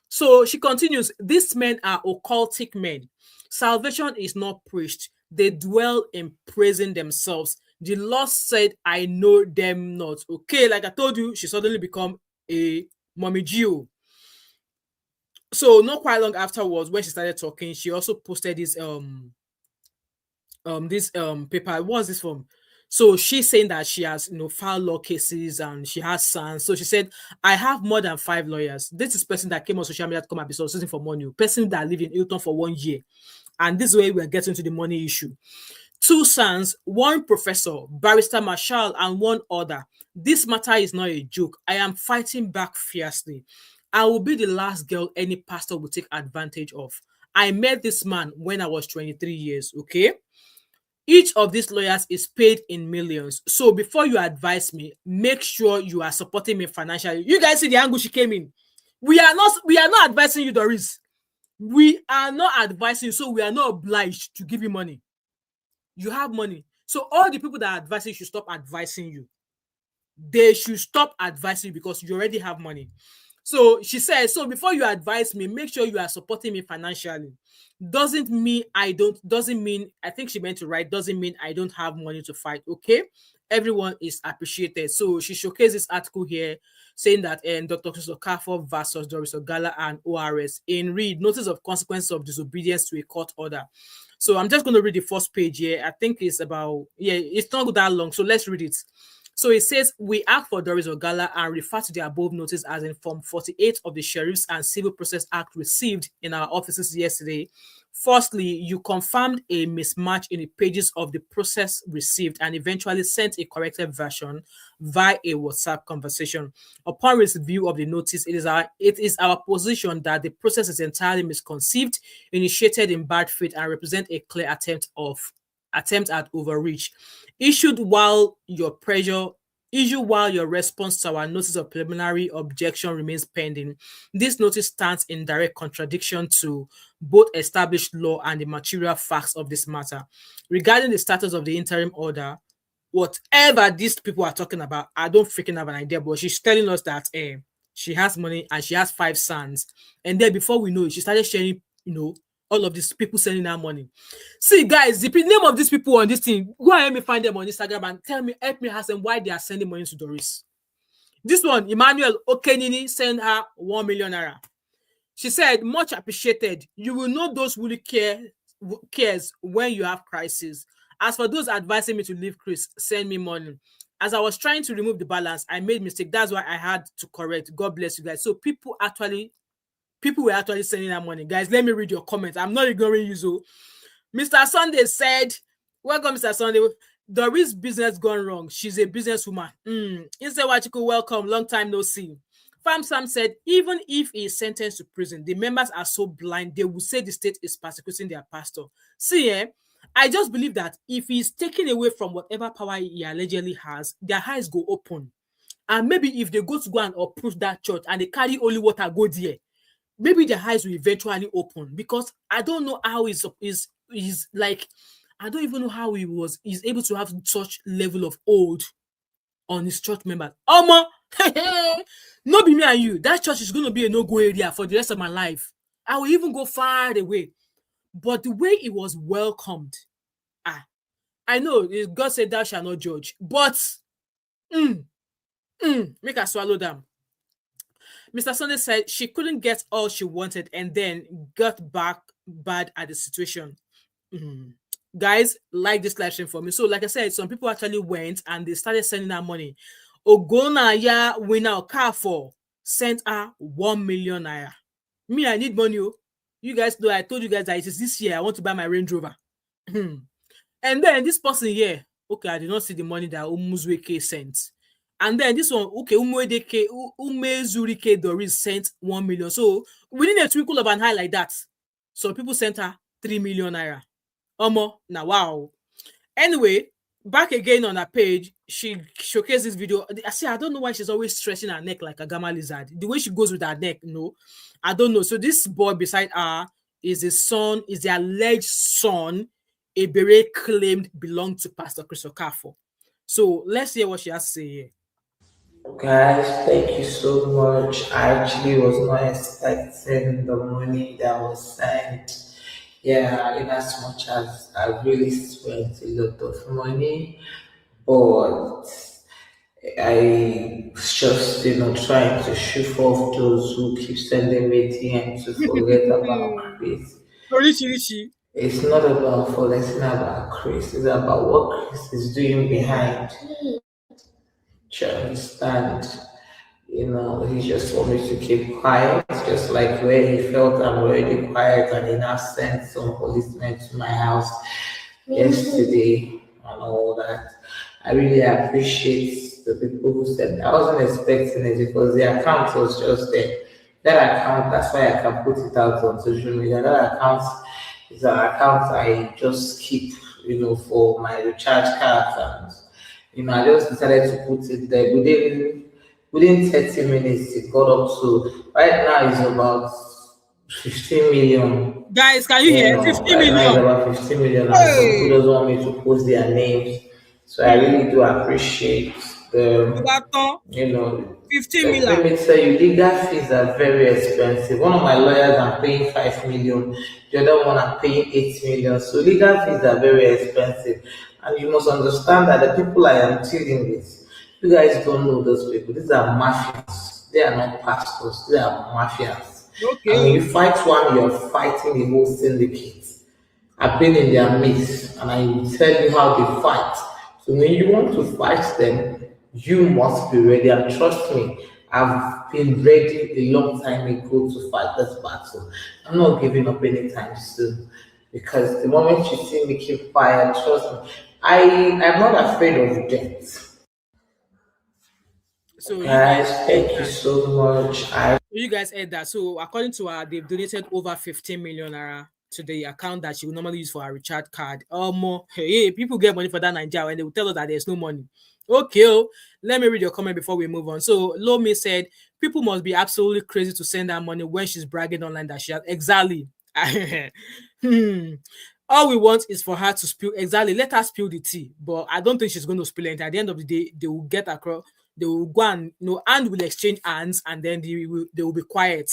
So she continues, these men are occultic men. Salvation is not preached. They dwell in praising themselves. The Lord said, I know them not. Okay, like I told you, she suddenly become a Mommy Gio. So not quite long afterwards, when she started talking, she also posted this paper. What's this from? So she's saying that she has filed law cases and she has sons. So she said, I have more than 5 lawyers. This is person that came on social media to come and be soliciting for money. Person that lived in Hilton for 1 year. And this way we're getting to the money issue. 2 sons, 1 professor, Barrister Marshall, and 1 other. This matter is not a joke. I am fighting back fiercely. I will be the last girl any pastor will take advantage of. I met this man when I was 23 years, okay? Each of these lawyers is paid in millions. So before you advise me, make sure you are supporting me financially. You guys see the angle she came in. We are not advising you, Doris. We are not advising you, so we are not obliged to give you money. You have money. So all the people that are advising you should stop advising you. They should stop advising you because you already have money. So she says, so before you advise me, make sure you are supporting me financially. Doesn't mean I think she meant to write, doesn't mean I don't have money to fight. Okay. Everyone is appreciated. So she showcased this article here saying that Dr. Chris Okafor versus Doris Ogala and ORS in read notice of consequences of disobedience to a court order. So I'm just going to read the first page here. I think it's it's not that long. So let's read it. So it says, we act for Doris Ogala and refer to the above notice as in Form 48 of the Sheriffs and Civil Process Act received in our offices yesterday. Firstly, you confirmed a mismatch in the pages of the process received and eventually sent a corrected version via a WhatsApp conversation. Upon review of the notice, it is our position that the process is entirely misconceived, initiated in bad faith, and represent a clear attempt at overreach. Issued while your response to our notice of preliminary objection remains pending. This notice stands in direct contradiction to both established law and the material facts of this matter. Regarding the status of the interim order, whatever these people are talking about, I don't freaking have an idea, but she's telling us that she has money and she has 5 sons. And then before we know it, she started sharing, all of these people sending her money. See, guys, the name of these people on this thing, go ahead and find them on Instagram and help me ask them why they are sending money to Doris. This one, Emmanuel Okenini, sent her 1 million naira. She said, much appreciated. You will know those who really cares when you have crisis. As for those advising me to leave Chris, send me money. As I was trying to remove the balance, I made mistake. That's why I had to correct. God bless you guys. So people were actually sending that money. Guys, let me read your comments. I'm not ignoring you. So Mr. Sunday said, welcome, Mr. Sunday. Doris' business gone wrong. She's a businesswoman. Instead, Wachiko, welcome. Long time no see. Farm Sam said, even if he is sentenced to prison, the members are so blind, they will say the state is persecuting their pastor. See, I just believe that if he's taken away from whatever power he allegedly has, their eyes go open. And maybe if they go and uproot that church and they carry holy water, go there, maybe their eyes will eventually open, because I don't know how he's like, I don't even know how he's able to have such level of hold on his church members. Not be me and you. That church is going to be a no-go area for the rest of my life. I will even go far away. But the way it was welcomed, I know God said thou shalt not judge, but make her swallow them. Mr. Sunday said she couldn't get all she wanted and then got back bad at the situation. Guys, like this live stream for me. So like I said, some people actually went and they started sending her money. Ogonaya winner Okafor sent her 1 million naira. Me, I need money. You guys know I told you guys that it is this year I want to buy my Range Rover. And then this person here, okay, I did not see the money that Umuzweke sent. And then this one, okay, Umezurike Doris sent 1 million. So within a twinkle of an eye like that, some people sent her 3 million naira. Now wow. Anyway, back again on her page, she showcased this video. I don't know why she's always stretching her neck like a gamma lizard. The way she goes with her neck, I don't know. So this boy beside her is the alleged son Ebere claimed belonged to Pastor Chris Okafor. So let's hear what she has to say here. Guys, thank you so much. I actually was not expecting the money that was sent. Yeah, in as much as I really spent a lot of money, but I was just, trying to shove off those who keep sending me DMs to forget about Chris. It's not about forgetting about Chris, it's about what Chris is doing behind. Do you understand? He just want me to keep quiet, just like where he felt I'm already quiet and he now sent some policemen to my house yesterday and all that. I really appreciate the people who said I wasn't expecting it because the account was just there. That account, that's why I can put it out on social media. That account is an account I just keep, for my recharge cards, and I just decided to put it there. Within 30 minutes, it got up to, right now it's about 15 million. Guys, can you hear? 50 right now it's million. about 15 million, and some people doesn't want me to post their names. So I really do appreciate the, 15 let million. me tell you, legal fees are very expensive. One of my lawyers are paying 5 million, the other one are paying 8 million. So legal fees are very expensive. And you must understand that the people I am dealing with, you guys don't know those people. These are mafias. They are not pastors, they are mafias. And when you fight one, you're fighting the whole syndicate. I've been in their midst and I will tell you how they fight. So when you want to fight them, you must be ready. And trust me, I've been ready a long time ago to fight this battle. I'm not giving up anytime soon. Because the moment you see me keep quiet, trust me, I'm not afraid of death. So guys, thank you so much. You guys heard that. So according to her, they've donated over 15 million naira to the account that she would normally use for her recharge card. Hey, people get money for that Nigeria and they will tell us that there's no money. Okay, let me read your comment before we move on. So Lomi said, people must be absolutely crazy to send her money when she's bragging online that she has exactly. All we want is for her to spill exactly. Let her spill the tea, but I don't think she's going to spill it. At the end of the day, they will get across. They will go and and will exchange hands, and then they will be quiet.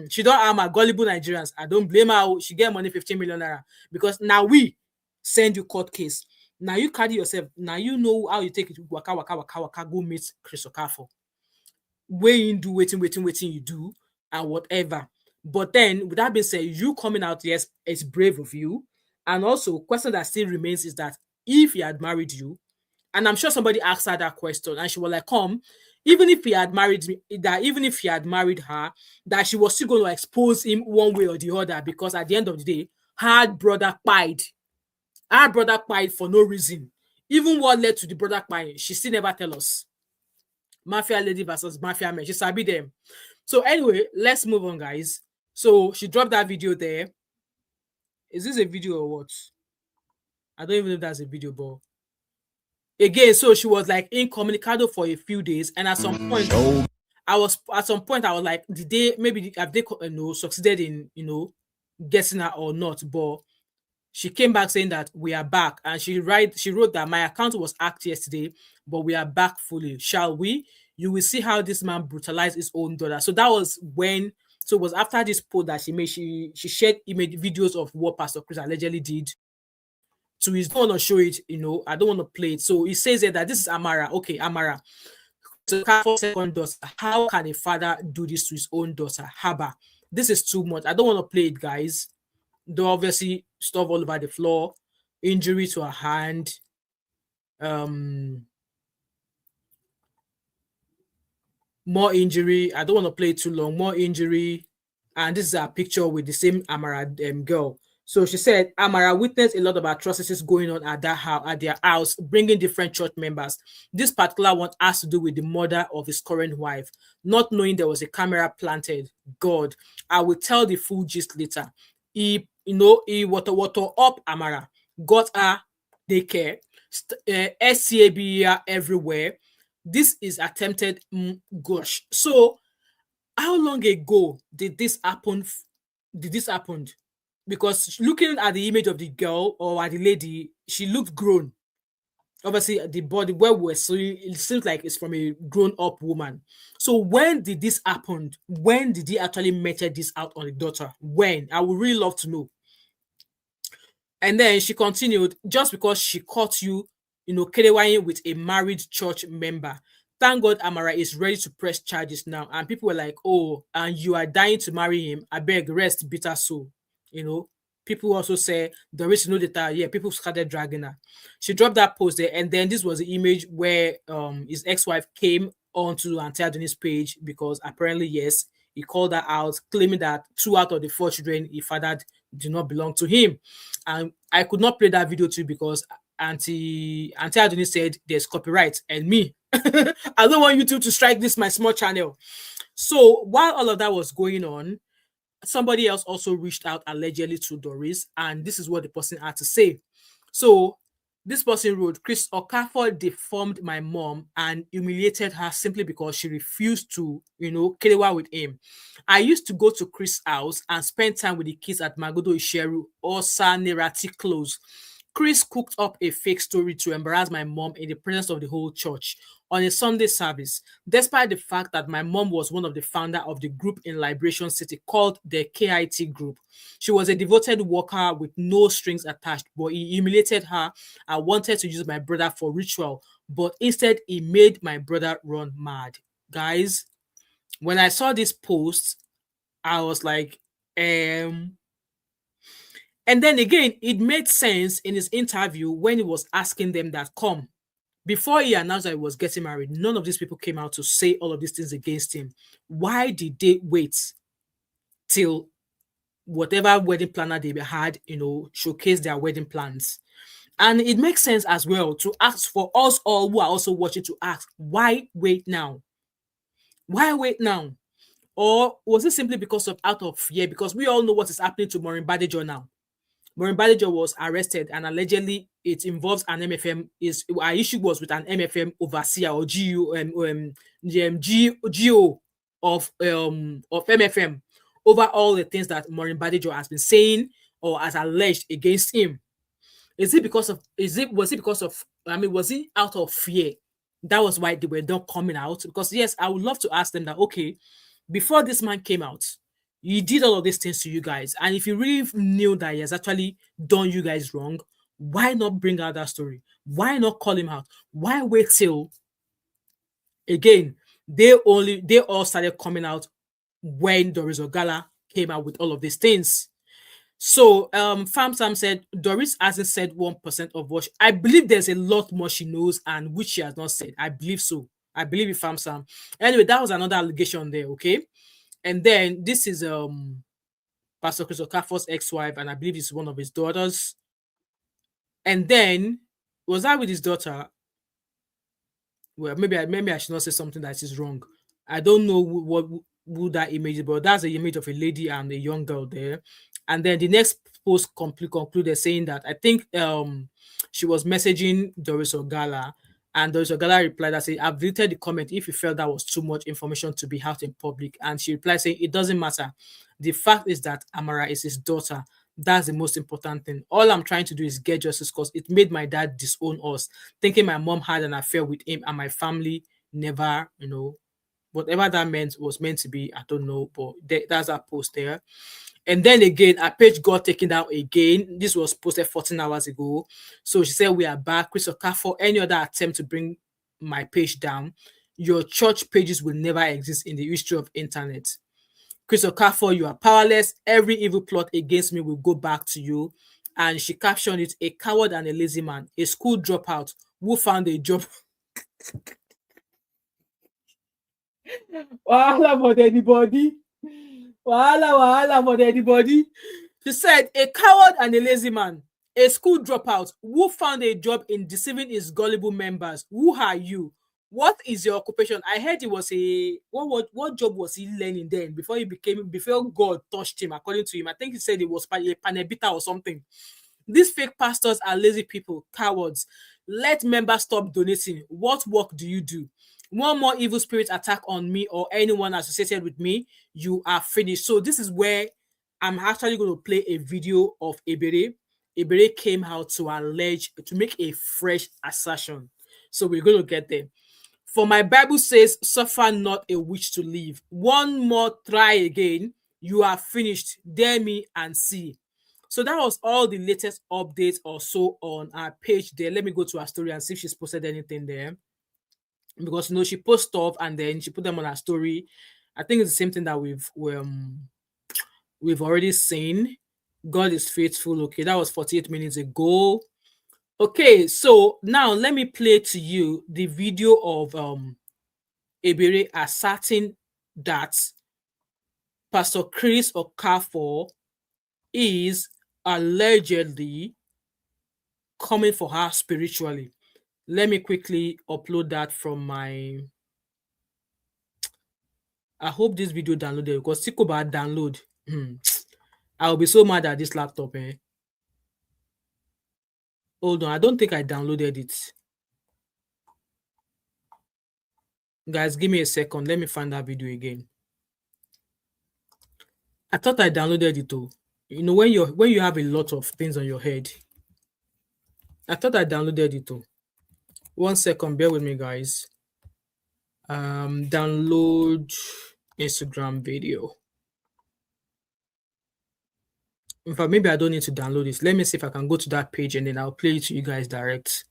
She don't harm her gullible Nigerians. I don't blame her. She get money 15 million naira because now we send you court case. Now you carry yourself. Now you know how you take it. Waka waka waka waka. Go meet Chris Okafor. Waiting, do waiting you do and whatever. But then with that being said, you coming out, yes, it's brave of you. And also, question that still remains is that if he had married you, and I'm sure somebody asked her that question, and she was like, even if he had married me, that even if he had married her, that she was still going to expose him one way or the other, because at the end of the day, her brother pied. Her brother pied for no reason. Even what led to the brother pie, she still never tell us. Mafia lady versus mafia man. She sabi them. So anyway, let's move on, guys. So she dropped that video there. Is this a video or what? I don't even know if that's a video, but again, so she was like incommunicado for a few days, and at some point, I was like, did they have they succeeded in getting her or not? But she came back saying that we are back, and she wrote that my account was hacked yesterday, but we are back fully. Shall we? You will see how this man brutalized his own daughter. So that was when. So it was after this post that she made. She shared videos of what Pastor Chris allegedly did. So he's not want to show it. I don't want to play it. So he says that this is Amara. Okay, Amara. So second daughter. How can a father do this to his own daughter? Haba. This is too much. I don't want to play it, guys. Though obviously stuff all over the floor, injury to her hand, more injury. I don't want to play it too long. More injury, and this is a picture with the same Amara girl. So she said Amara witnessed a lot of atrocities going on at their house, bringing different church members. This particular one has to do with the mother of his current wife, not knowing there was a camera planted. God, I will tell the full gist later. He water up Amara, got her daycare, SCAB everywhere. This is attempted. Gosh, so how long ago did this happen? Because looking at the image of the girl or at the lady, she looked grown. Obviously, the body where we're seeing, it seems like it's from a grown-up woman. So when did this happen? When did he actually measure this out on the daughter? When? I would really love to know. And then she continued, just because she caught you, KDYing with a married church member. Thank God Amara is ready to press charges now. And people were like, oh, and you are dying to marry him. I beg, rest bitter soul. People also say there is no data. Yeah, people started dragging her. She dropped that post there, and then this was the image where his ex-wife came onto Antiadoni's page because apparently, yes, he called her out, claiming that 2 out of the 4 children he fathered do not belong to him. And I could not play that video too because Auntie Adoni said there's copyright, and me, I don't want YouTube to strike this my small channel. So while all of that was going on, somebody else also reached out allegedly to Doris, and this is what the person had to say. So This person wrote, Chris Okafor deformed my mom and humiliated her simply because she refused to, kerewa with him. I used to go to Chris' house and spend time with the kids at Magodo Isheru or Sanerati Close. Chris cooked up a fake story to embarrass my mom in the presence of the whole church on a Sunday service, despite the fact that my mom was one of the founders of the group in Liberation City called the KIT Group. She was a devoted worker with no strings attached, but he humiliated her and wanted to use my brother for ritual, but instead he made my brother run mad. Guys, when I saw this post, I was like, And then again, it made sense in his interview when he was asking them that, before he announced that he was getting married, none of these people came out to say all of these things against him. Why did they wait till whatever wedding planner they had, showcase their wedding plans? And it makes sense as well to ask, for us all who are also watching, to ask, why wait now? Why wait now? Or was it simply because of out of fear? Because we all know what is happening to Maureen Badejo now. Maureen Badejo was arrested and allegedly it involves an MFM. Our issue was with an MFM overseer or GO of MFM over all the things that Maureen Badejo has been saying or has alleged against him. Was it out of fear? That was why they were not coming out. Because yes, I would love to ask them that, okay, before this man came out, he did all of these things to you guys. And if you really knew that he has actually done you guys wrong, why not bring out that story? Why not call him out? Why wait till, again, they all started coming out when Doris Ogala came out with all of these things. So Farm Sam said Doris hasn't said 1% of what I believe there's a lot more she knows and which she has not said. I believe so. I believe it, Farm Sam. Anyway, that was another allegation there, okay? And then this is Pastor Chris Okafor's ex-wife, and I believe it's one of his daughters. And then was that with his daughter? Well, maybe I should not say something that is wrong. I don't know who that image is, but that's the image of a lady and a young girl there. And then the next post concluded saying that I think she was messaging Doris Ogala, and Doris Ogala replied that saying, I've deleted the comment if you felt that was too much information to be out in public. And she replied saying, it doesn't matter. The fact is that Amara is his daughter. That's the most important thing. All I'm trying to do is get justice because it made my dad disown us, thinking my mom had an affair with him and my family never, whatever that was meant to be, I don't know, but that's our post there. And then again, our page got taken down again. This was posted 14 hours ago. So she said, we are back. Chris Okafor, any other attempt to bring my page down, your church pages will never exist in the history of internet. Chris Okafor, you are powerless. Every evil plot against me will go back to you. And she captioned it, a coward and a lazy man, a school dropout who found a job. Wahala for anybody. Wahala for anybody. She said, a coward and a lazy man, a school dropout who found a job in deceiving his gullible members. Who are you? What is your occupation? I heard it was what job was he learning then before God touched him, according to him? I think he said it was a panebita or something. These fake pastors are lazy people, cowards. Let members stop donating. What work do you do? One more evil spirit attack on me or anyone associated with me, you are finished. So this is where I'm actually going to play a video of Ebere. Ebere came out to make a fresh assertion. So we're going to get there. For my Bible says, suffer not a witch to live. One more try again, you are finished. Dare me and see. So that was all the latest updates or so on our page there. Let me go to her story and see if she's posted anything there. Because she posts stuff and then she put them on her story. I think it's the same thing that we've already seen. God is faithful. Okay, that was 48 minutes ago. Okay, so now let me play to you the video of Ebere asserting that Pastor Chris Okafor is allegedly coming for her spiritually. Let me quickly upload that from my... I hope this video downloaded because Sikoba download. I'll be so mad at this laptop. Hold on, I don't think I downloaded it. Guys, give me a second. Let me find that video again. I thought I downloaded it too. You know, when you have a lot of things on your head. I thought I downloaded it too. 1 second, bear with me, guys. Download Instagram video. In fact, maybe I don't need to download this. Let me see if I can go to that page and then I'll play it to you guys direct.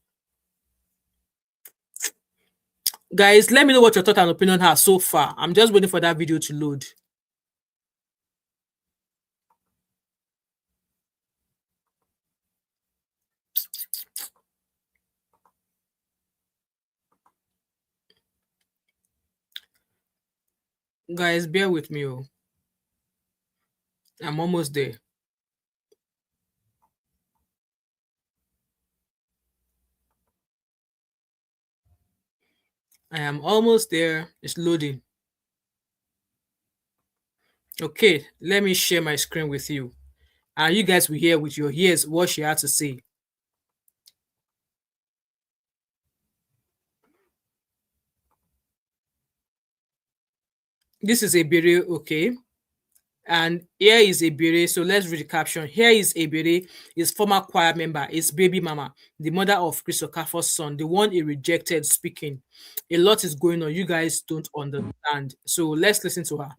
Guys, let me know what your thought and opinion are so far. I'm just waiting for that video to load. Guys, bear with me. Oh. I'm almost there. I am almost there. It's loading. Okay, let me share my screen with you. And you guys will hear with your ears what she had to say. This is Ebere, okay? And here is Ebere. So let's read the caption. Here is Ebere, his former choir member, his baby mama, the mother of Chris Okafor's son, the one he rejected, speaking. A lot is going on. You guys don't understand. So let's listen to her.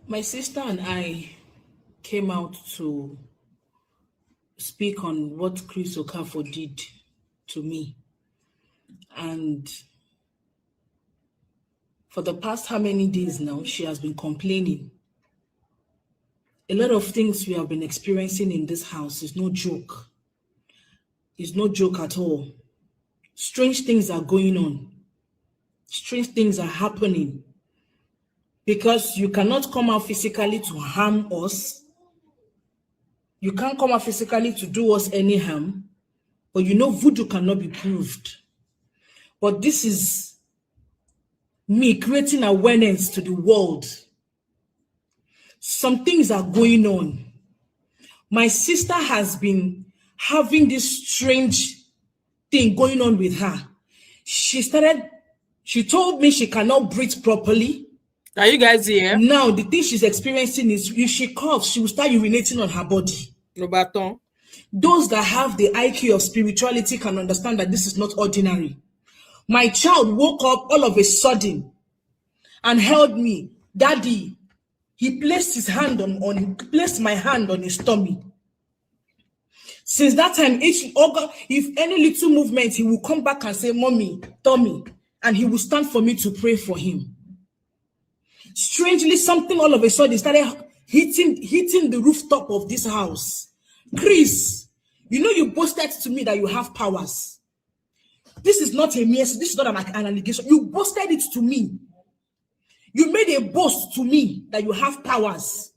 My sister and I came out to speak on what Chris Okafor did to me. And for the past how many days now, she has been complaining. A lot of things we have been experiencing in this house is no joke. It's no joke at all. Strange things are going on. Strange things are happening. Because you cannot come out physically to harm us. You can't come out physically to do us any harm. But you know voodoo cannot be proved. But this is me creating awareness to the world. Some things are going on. My sister has been having this strange thing going on with her. She told me she cannot breathe properly. Are you guys here? Now, the thing she's experiencing is if she coughs, she will start urinating on her body. No baton. Those that have the IQ of spirituality can understand that this is not ordinary. My child woke up all of a sudden and held me. Daddy, he placed his hand placed my hand on his tummy. Since that time, if any little movement, he will come back and say, Mommy, tummy, and he will stand for me to pray for him. Strangely, something all of a sudden started hitting the rooftop of this house. Chris, you know you boasted to me that you have powers. This is not a mess. This is not an allegation. You boasted it to me. You made a boast to me that you have powers.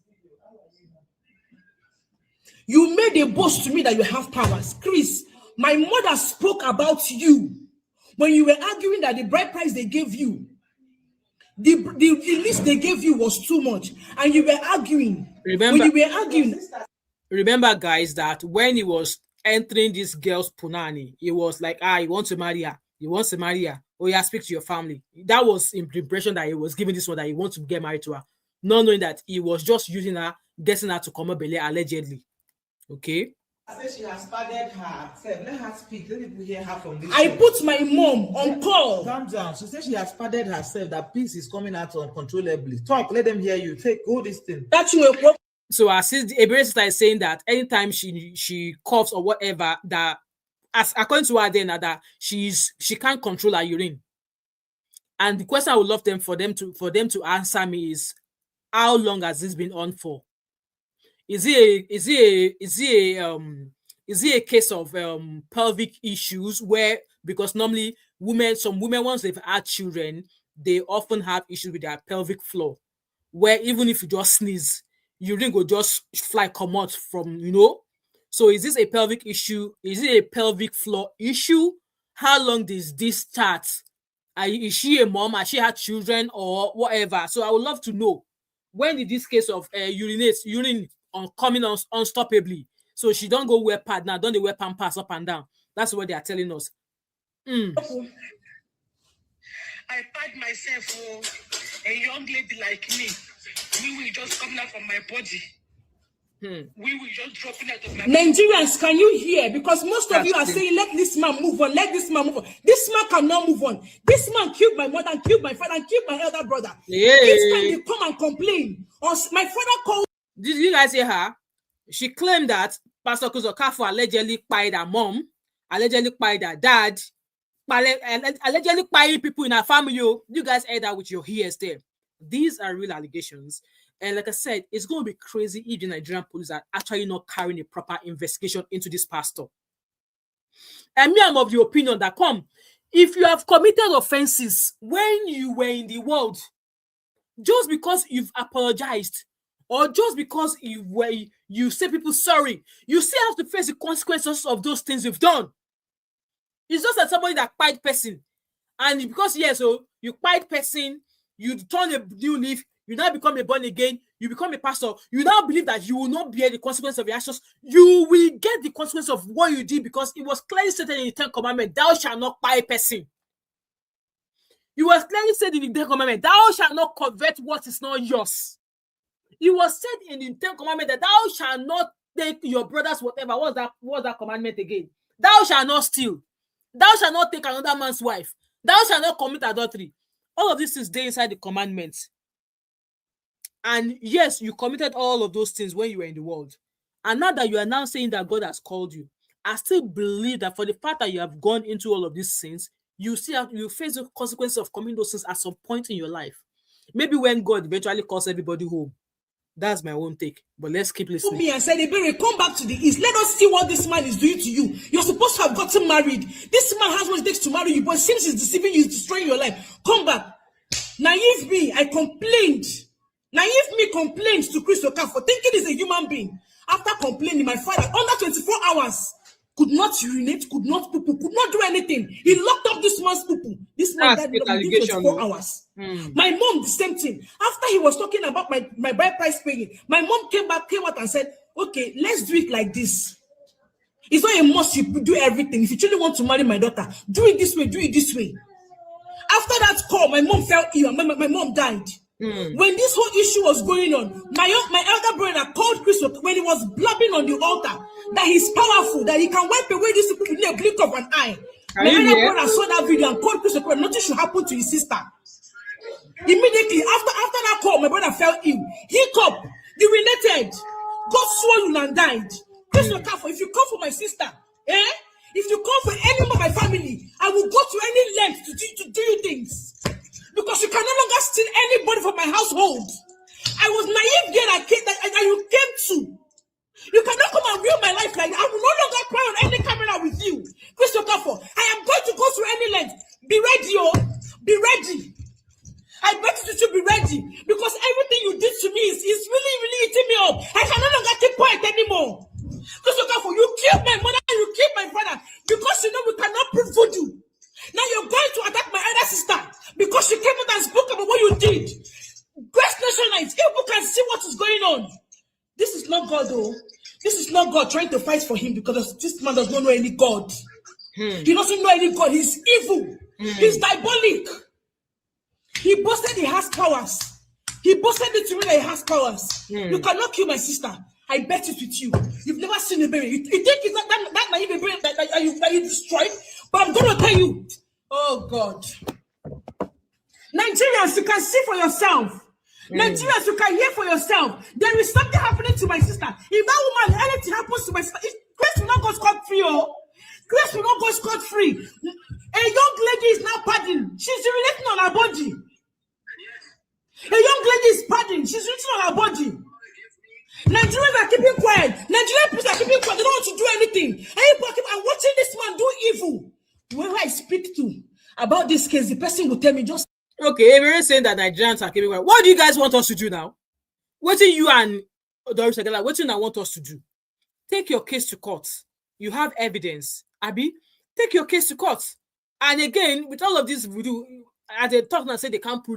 You made a boast to me that you have powers. Chris, my mother spoke about you when you were arguing that the bride price they gave you, the list they gave you was too much. And you were arguing. Remember, guys, that when he was entering this girl's punani, he was like, he wants to marry her. He wants to marry her. Oh, yeah, speak to your family. That was the impression that he was giving this one, that he wants to get married to her. Not knowing that he was just using her, getting her to come up allegedly. Okay? I said she has padded herself. Let her speak. Let people hear her from this. I put my mom on call. Calm down. She said she has padded herself. That peace is coming out uncontrollably. Talk. Let them hear you. Take all this thing. That's what. So our sister Ebere sister is saying that anytime she coughs or whatever, that as according to her then that she can't control her urine. And the question I would love for them to answer me is, how long has this been on for? Is it a case of pelvic issues where, because normally some women once they've had children, they often have issues with their pelvic floor, where even if you just sneeze, urine will just fly come out from, So is this a pelvic issue? Is it a pelvic floor issue? How long does this start? Is she a mom? Has she had children or whatever? So I would love to know, when did this case of urine coming unstoppably? So she don't go wear pad now, don't they wear pampers up and down? That's what they are telling us. I pad myself for a young lady like me. We will just come out from my body. We will just drop it out of my Nigerians, can you hear? Because most of you are saying, let this man move on, let this man move on. This man cannot move on. This man killed my mother and killed my father and killed my elder brother. Yeah. Each time they come and complain, or my father called. Did you guys hear her? She claimed that Pastor Chris Okafor allegedly spied her mom, allegedly spied her dad, allegedly spying people in her family. You guys heard that with your ears there. These are real allegations. And like I said, it's going to be crazy if the Nigerian police are actually not carrying a proper investigation into this pastor. And me, I'm of the opinion that, if you have committed offenses when you were in the world, just because you've apologized, or just because you say people sorry, you still have to face the consequences of those things you've done. It's just that somebody that spied person, and because so you spied person, you turn a new leaf, you now become a born again, you become a pastor, you now believe that you will not bear the consequence of your actions. You will get the consequence of what you did, because it was clearly stated in the 10 Commandments, thou shalt not spy a person. It was clearly said in the 10 Commandments, thou shalt not covet what is not yours. It was said in the 10 Commandments that thou shalt not take your brother's whatever. What's that commandment again? Thou shalt not steal. Thou shalt not take another man's wife. Thou shalt not commit adultery. All of this is there inside the commandments. And yes, you committed all of those things when you were in the world. And now that you are now saying that God has called you, I still believe that for the fact that you have gone into all of these sins, you face the consequences of committing those sins at some point in your life. Maybe when God eventually calls everybody home. That's my own take. But let's keep listening. Me and said, Ebere, come back to the east. Let us see what this man is doing to you. You're supposed to have gotten married. This man has what it takes to marry you, but it seems he's deceiving you, he's destroying your life. Come back. Naive me, I complained. Naive me complained to Chris Okafor, thinking he's a human being. After complaining, my father, under 24 hours, could not urinate, could not poo-poo, could not do anything. He locked up this man's poo-poo. This man died within 24 hours. My mom, the same thing. After he was talking about my bride price paying, my mom came out and said, okay, let's do it like this. It's not a must you do everything. If you truly want to marry my daughter, do it this way, do it this way. After that call, my mom fell ill. My mom died. When this whole issue was going on, my elder brother called Chris when he was blabbing on the altar that he's powerful, that he can wipe away this people in a blink of an eye. My elder brother saw that video and called Chris nothing should happen to his sister. Immediately after that call, my brother fell ill. Hiccup, urinated, got swollen and died. Chris Okafor, if you come for my sister, if you come for any of my family, I will go to any length to do you things. Because you can no longer steal anybody from my household. I was naive there that you came to. You cannot come and ruin my life like that. I will no longer cry on any camera with you. Chris Okafor, I am going to go through any length. Be ready, be ready. I beg you to be ready. Because everything you did to me is really, really eating me up. I can no longer keep quiet anymore. Chris Okafor, you killed my mother and you killed my father. Because you know we cannot prove voodoo. Now you're going to attack my elder sister because she came out and spoke about what you did. Grace Nationalites, people can see what is going on. This is not God, though. This is not God trying to fight for him because this man does not know any God. He doesn't know any God. He's evil. He's diabolic. He boasted he has powers. He boasted it to me that he has powers. You cannot kill my sister. I bet it with you. You've never seen Ebere. You think it's not that naive Ebere that you destroyed? But I'm going to tell you. Oh, God. Nigerians, you can see for yourself. Nigerians, you can hear for yourself. There is something happening to my sister. If that woman, anything happens to my sister, Grace will not go scot-free. Grace will not go scot-free. A young lady is now padding. She's urinating on her body. A young lady is padding. She's urinating on her body. Nigerians are keeping quiet. Nigerian people are keeping quiet. They don't want to do anything. And people are watching this man do evil. Whoever I speak to about this case, the person will tell me just. Okay, Ebere is saying that Nigerians are keeping quiet. What do you guys want us to do now? What do you and Doris Agala, what do you want us to do? Take your case to court. You have evidence. Abi, take your case to court. And again, with all of this voodoo, as they talk now, say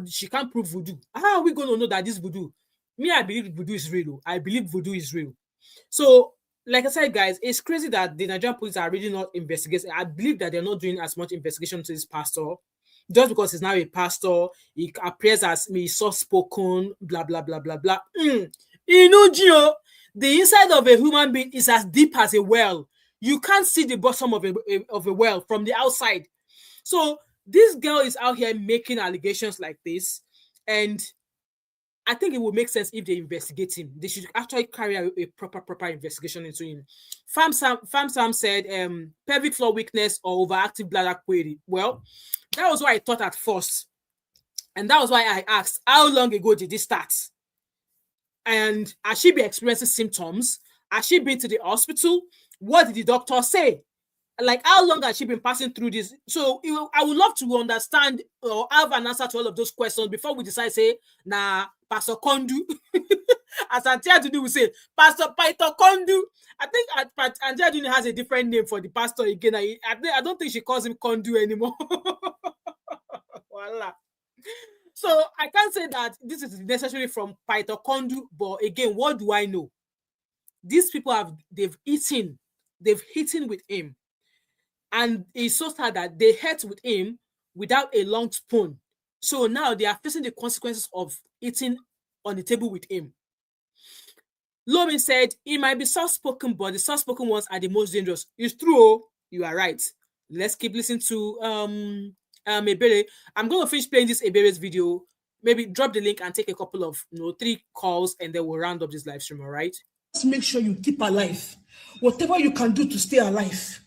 she can't prove voodoo. How are we going to know that this voodoo? Me, I believe voodoo is real. I believe voodoo is real. So like I said, guys, it's crazy that the Nigerian police are really not investigating. I believe that they're not doing as much investigation to this pastor. Just because he's now a pastor, he appears as me soft-spoken, blah, blah, blah, blah, blah. You know, Gio, the inside of a human being is as deep as a well. You can't see the bottom of a well from the outside. So this girl is out here making allegations like this, and I think it would make sense if they investigate him. They should actually carry out a proper investigation into him. Fam Sam said pelvic floor weakness or overactive bladder query. Well, that was what I thought at first. And that was why I asked, how long ago did this start? And has she been experiencing symptoms? Has she been to the hospital? What did the doctor say? Like, how long has she been passing through this? So I would love to understand or have an answer to all of those questions before we decide, say, nah, Pastor Kondu. As Antia Duni will say, Pastor Paito Kondu. I think Antia Duni has a different name for the pastor again. I don't think she calls him Kondu anymore. Voila. So I can't say that this is necessarily from Paito Kondu, but again, what do I know? These people they've eaten with him. And it's so sad that they ate with him without a long spoon. So now they are facing the consequences of eating on the table with him. Lomin said, it might be soft-spoken, but the soft-spoken ones are the most dangerous. It's true. You are right. Let's keep listening to Ebere. I'm going to finish playing this Ebere's video. Maybe drop the link and take a couple of 3 calls, and then we'll round up this live stream, all right? Just make sure you keep alive. Whatever you can do to stay alive.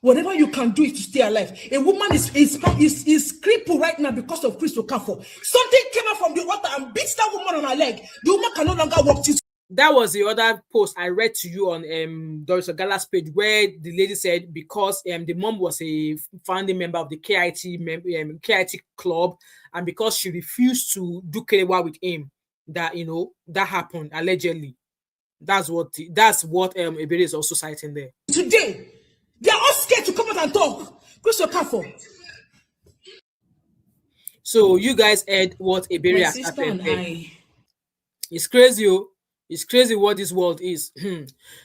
Whatever you can do is to stay alive. A woman is crippled right now because of Chris Okafor. Something came out from the water and beats that woman on her leg. The woman can no longer walk. That was the other post I read to you on Doris Ogala's page, where the lady said because the mom was a founding member of the KIT club, and because she refused to do kerewa with him, that that happened allegedly. That's what Ebere is also citing there. Today, they are all scared to come out and talk. Chris Okafor. So you guys heard what Ebere has said. It's crazy. It's crazy what this world is.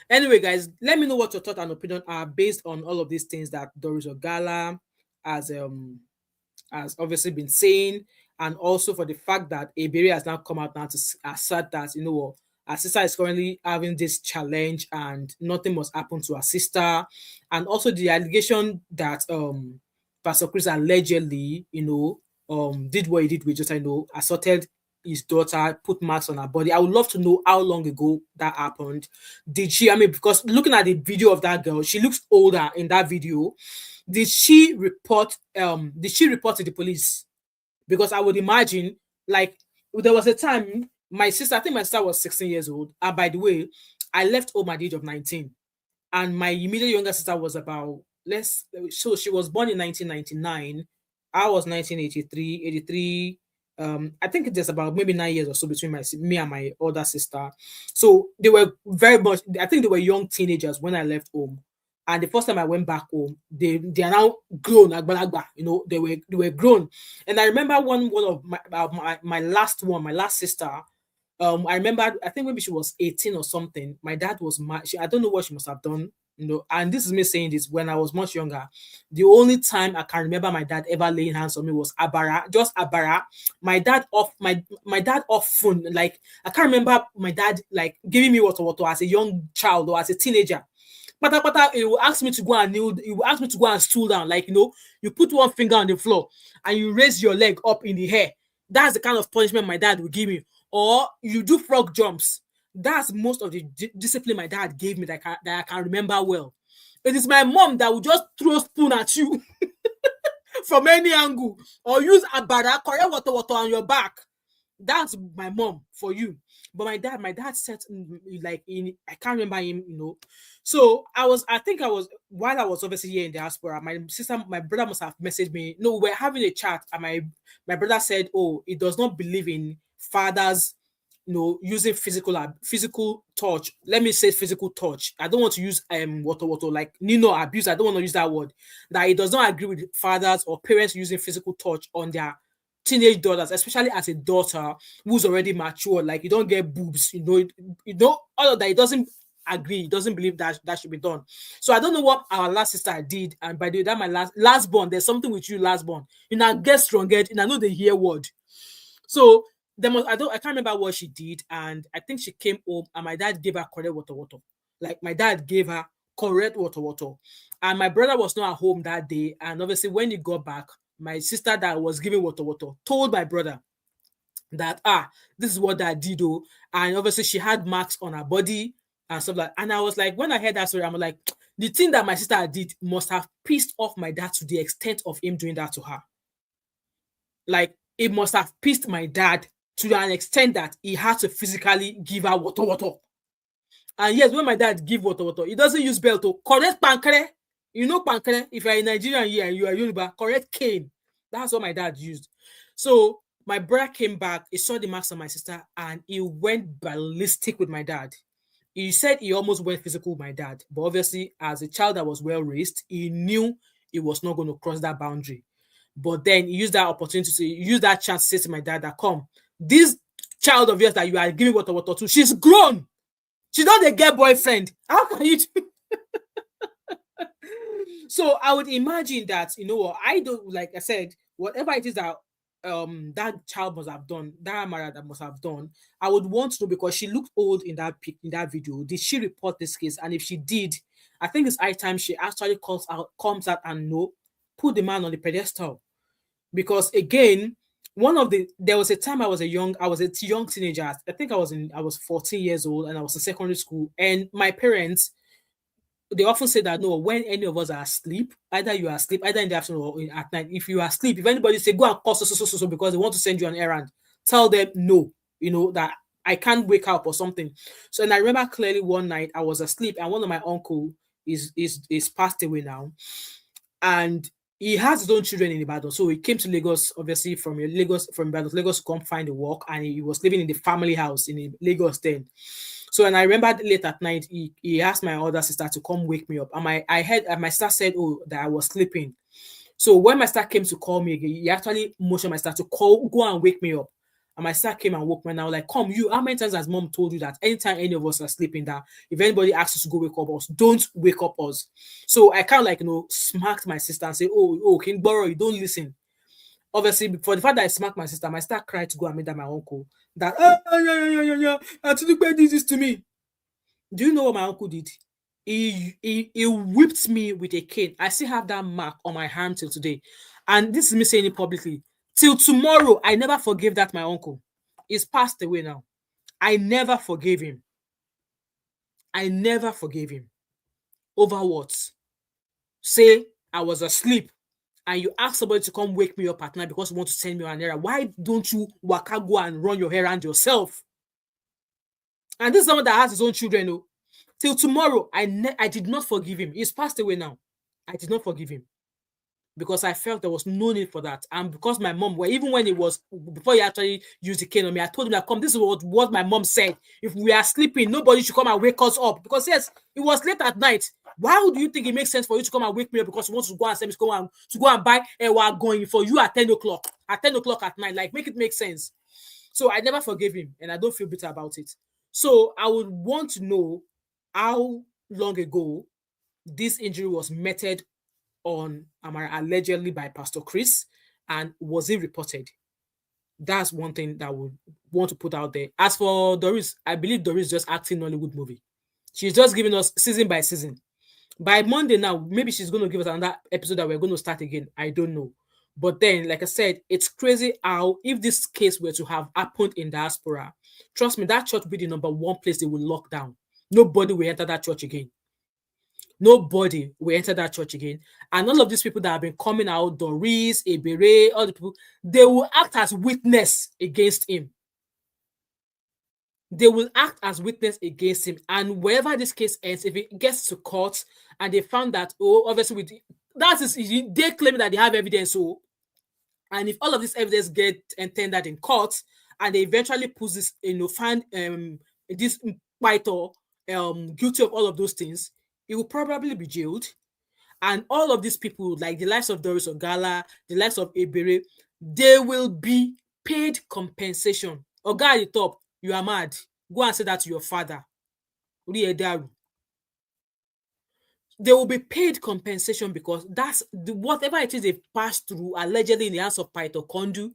Anyway, guys, let me know what your thoughts and opinion are based on all of these things that Doris Ogala has obviously been saying, and also for the fact that Ebere has now come out now to assert that her sister is currently having this challenge and nothing must happen to her sister, and also the allegation that Pastor Chris allegedly did what he did with just assaulted his daughter, put marks on her body. I would love to know how long ago that happened. Did she, because looking at the video of that girl, she looks older in that video. Did she report to the police? Because I would imagine, like, there was a time I think my sister was 16 years old. And by the way, I left home at the age of 19. And my immediate younger sister was so she was born in 1999. I was 1983, 83. I think there's about maybe 9 years or so between me and my older sister. So they were I think they were young teenagers when I left home. And the first time I went back home, they are now grown, they were grown. And I remember one of my last sister. I remember, I think maybe she was 18 or something. My dad was mad. I don't know what she must have done. And this is me saying this when I was much younger. The only time I can remember my dad ever laying hands on me was just Abara. My dad often, like, I can't remember my dad like giving me water as a young child or as a teenager. But he will ask me to go and kneel. He will ask me to go and stool down. Like, you put one finger on the floor and you raise your leg up in the air. That's the kind of punishment my dad would give me. Or you do frog jumps. That's most of the discipline my dad gave me that I can remember well. It is my mom that will just throw a spoon at you from any angle, or use abara, correct water on your back. That's my mom for you. But my dad said, like, I can't remember him, So I think while I was obviously here in diaspora, my brother must have messaged me. No, we're having a chat, and my brother said, oh, he does not believe in fathers using physical touch. Let me say physical touch. I don't want to use water like Nino abuse. I don't want to use that word. That he does not agree with fathers or parents using physical touch on their teenage daughters, especially as a daughter who's already mature. Like, you don't get boobs, all of that. It doesn't agree. He doesn't believe that that should be done. So I don't know what our last sister did. And by the way, that my last born, there's something with you, last born. You know, get stronger, and I know they hear word. So I can't remember what she did, and I think she came home and my dad gave her correct water. Like my dad gave her correct water. And my brother was not at home that day. And obviously, when he got back, my sister that was giving water told my brother that this is what that did, oh. And obviously she had marks on her body and stuff like. And I was like, when I heard that story, I'm like, the thing that my sister did must have pissed off my dad to the extent of him doing that to her. Like, it must have pissed my dad to an extent that he had to physically give her water. And yes, when my dad give water, he doesn't use belt to correct pankere. You know pankere, if you're a Nigerian here and you are Yoruba, correct cane. That's what my dad used. So my brother came back, he saw the marks on my sister, and he went ballistic with my dad. He said he almost went physical with my dad. But obviously, as a child that was well raised, he knew he was not going to cross that boundary. But then he used that opportunity to use that chance to say to my dad that, come, this child of yours that you are giving water to, she's grown. She doesn't get boyfriend. How can you do? So I would imagine that, you know what, I don't, like I said, whatever it is that that child must have done, that Amara that must have done, I would want to know, because she looked old in that video. Did she report this case? And if she did, I think it's high time she actually comes out and put the man on the pedestal. Because again, there was a time I was a young teenager. I think I was 14 years old and I was in secondary school. And my parents, they often say that, no, when any of us are asleep, either you are asleep, either in the afternoon or at night, if you are asleep, if anybody say, go and call so because they want to send you on an errand, tell them no, that I can't wake up or something. So, and I remember clearly one night I was asleep and one of my uncle is passed away now. And he has his own children in Ibadan. So he came to Lagos, obviously from Lagos to come find a work, and he was living in the family house in Lagos then. So, and I remember late at night, he asked my older sister to come wake me up. And I heard my sister said, that I was sleeping. So when my sister came to call me again, he actually motioned my sister to go and wake me up. And my sister came and woke me, and I was like, come, how many times has mom told you that anytime any of us are sleeping, that if anybody asks us to go wake up us, don't wake up us? So I kind of smacked my sister and say, King Boro, you don't listen. Obviously, for the fact that I smacked my sister cried to go and meet my uncle. That, did this to me. Do you know what my uncle did? He whipped me with a cane. I still have that mark on my arm till today. And this is me saying it publicly. Till tomorrow, I never forgave that my uncle. He's passed away now. I never forgave him. Over what? Say I was asleep and you ask somebody to come wake me up at night because you want to send me on an errand. Why don't you waka go and run your errand yourself? And this is someone that has his own children. Till tomorrow, I did not forgive him. He's passed away now. I did not forgive him because I felt there was no need for that. And because my mom, even when it was, before he actually used the cane on me, I told him that, come, this is what my mom said. If we are sleeping, nobody should come and wake us up. Because yes, it was late at night. Why do you think it makes sense for you to come and wake me up because you want to go and send me to go and buy a while going for you at 10 o'clock? At 10 o'clock at night, like, make it make sense. So I never forgave him, and I don't feel bitter about it. So I would want to know how long ago this injury was meted on Amara allegedly by Pastor Chris, and was it reported? That's one thing that I would want to put out there. As for Doris, I believe Doris is just acting Nollywood movie. She's just giving us season by season. By Monday now, maybe she's going to give us another episode that we're going to start again. I don't know. But then, like I said, it's crazy how, if this case were to have happened in diaspora, trust me, that church will be the number one place they will lock down. Nobody will enter that church again. Nobody will enter that church again. And all of these people that have been coming out, Doris, Ebere, all the people, they will act as witness against him. They will act as witness against him. And wherever this case ends, if it gets to court and they found that, obviously, they claim that they have evidence. And if all of this evidence get entered in court and they eventually put this, find this fighter guilty of all of those things, he will probably be jailed. And all of these people, like the likes of Doris Ogala, the likes of Ebere, they will be paid compensation. Oga at the top, you are mad. Go and say that to your father. they will be paid compensation because that's whatever it is they passed through allegedly in the hands of Paito Kondu.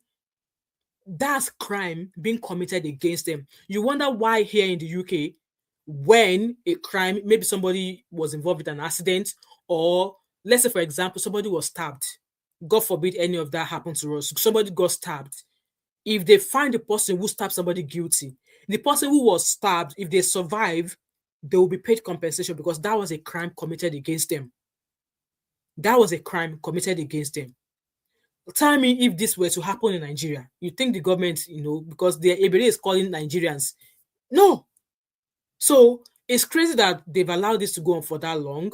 That's crime being committed against them. You wonder why here in the UK, when a crime, maybe somebody was involved with an accident, or let's say, for example, somebody was stabbed. God forbid any of that happened to us. Somebody got stabbed. If they find the person who stabbed somebody guilty, the person who was stabbed, if they survive, they will be paid compensation because that was a crime committed against them. That was a crime committed against them. Tell me if this were to happen in Nigeria, you think the government, because the Ebere is calling Nigerians. No. So it's crazy that they've allowed this to go on for that long.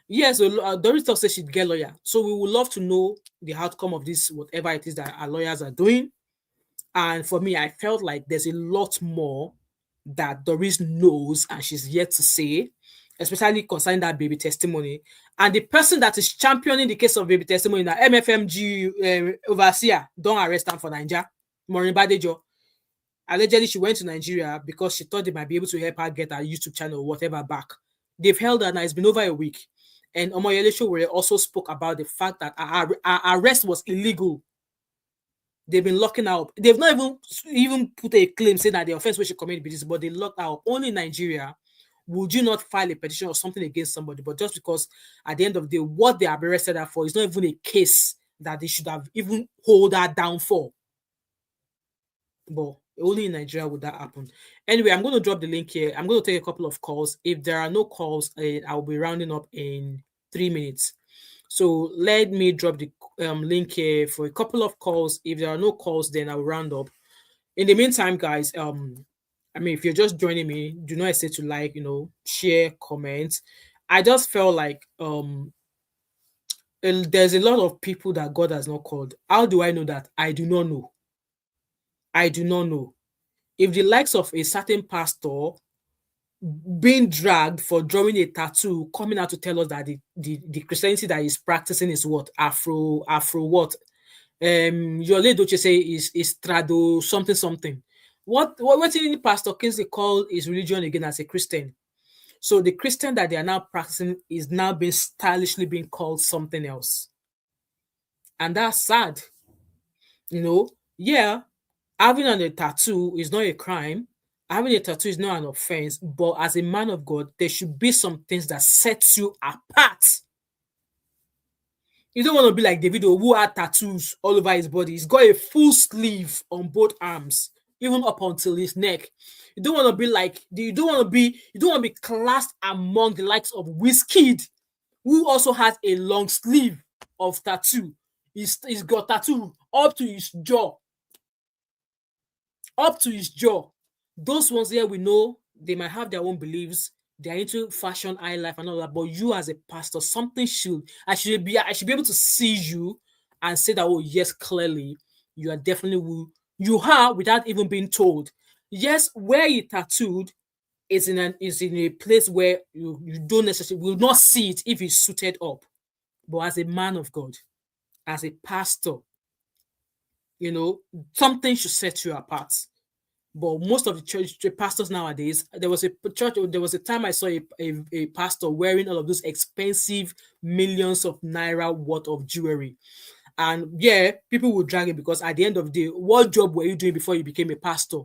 Yes, Doris talk says she'd get a lawyer. So we would love to know the outcome of this, whatever it is that our lawyers are doing. And for me, I felt like there's a lot more that Doris knows and she's yet to say, especially concerning that baby testimony. And the person that is championing the case of baby testimony, the MFMG overseer, don't arrest them for Nigeria. Maureen Badejo. Allegedly, she went to Nigeria because she thought they might be able to help her get her YouTube channel or whatever back. They've held her now. It's been over a week. And Omoyele Sowore also spoke about the fact that our arrest was illegal. They've been locking her up. They've not even put a claim saying that the offense which she committed is, but they locked her up. Only in Nigeria would you not file a petition or something against somebody, but just because at the end of the day, what they have arrested her for is not even a case that they should have even hold her down for. But only in Nigeria would that happen. Anyway, I'm going to drop the link here. I'm going to take a couple of calls. If there are no calls, I'll be rounding up in 3 minutes. So let me drop the link here for a couple of calls. If there are no calls, then I'll round up. In the meantime, guys, if you're just joining me, do not hesitate to like, share, comment. I just felt like there's a lot of people that God has not called. How do I know that? I do not know. I do not know. If the likes of a certain pastor being dragged for drawing a tattoo, coming out to tell us that the Christianity that he's practicing is what? Afro what? Your lady don't you say is trado something. What did Pastor Kingsley call his religion again as a Christian? So the Christian that they are now practicing is now being stylishly being called something else. And that's sad. Yeah, having a tattoo is not a crime. Having a tattoo is not an offense. But as a man of God, there should be some things that sets you apart. You don't want to be like Davido, who had tattoos all over his body. He's got a full sleeve on both arms, even up until his neck. You don't want to be like, you don't want to be classed among the likes of Wizkid, who also has a long sleeve of tattoo. He's got tattoo up to his jaw. Up to his jaw. Those ones here, we know they might have their own beliefs. They're into fashion, high life, and all that. But you, as a pastor, I should be able to see you and say that, oh yes, clearly, you are definitely who you are without even being told. Yes, where you tattooed is in a place where you don't necessarily will not see it if it's suited up. But as a man of God, as a pastor, something should set you apart. But most of the church pastors nowadays, there was a time I saw a pastor wearing all of those expensive millions of naira worth of jewelry. And yeah, people would drag it because at the end of the day, what job were you doing before you became a pastor?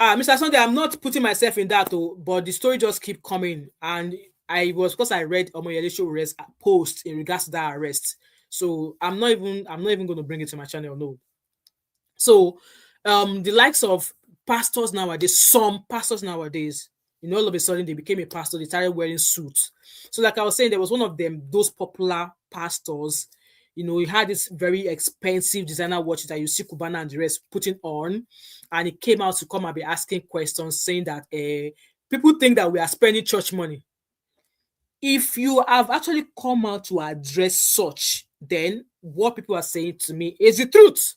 Mr. Sunday, I'm not putting myself in that, but the story just keep coming. And because I read Omoyele Sowore's post in regards to that arrest. So I'm not even going to bring it to my channel, no. So the likes of pastors nowadays, some pastors nowadays, all of a sudden they became a pastor, they started wearing suits. So like I was saying, there was one of them, those popular pastors, he had this very expensive designer watch that you see Cubana and the rest putting on, and he came out to come and be asking questions saying that people think that we are spending church money. If you have actually come out to address such, then what people are saying to me is the truth.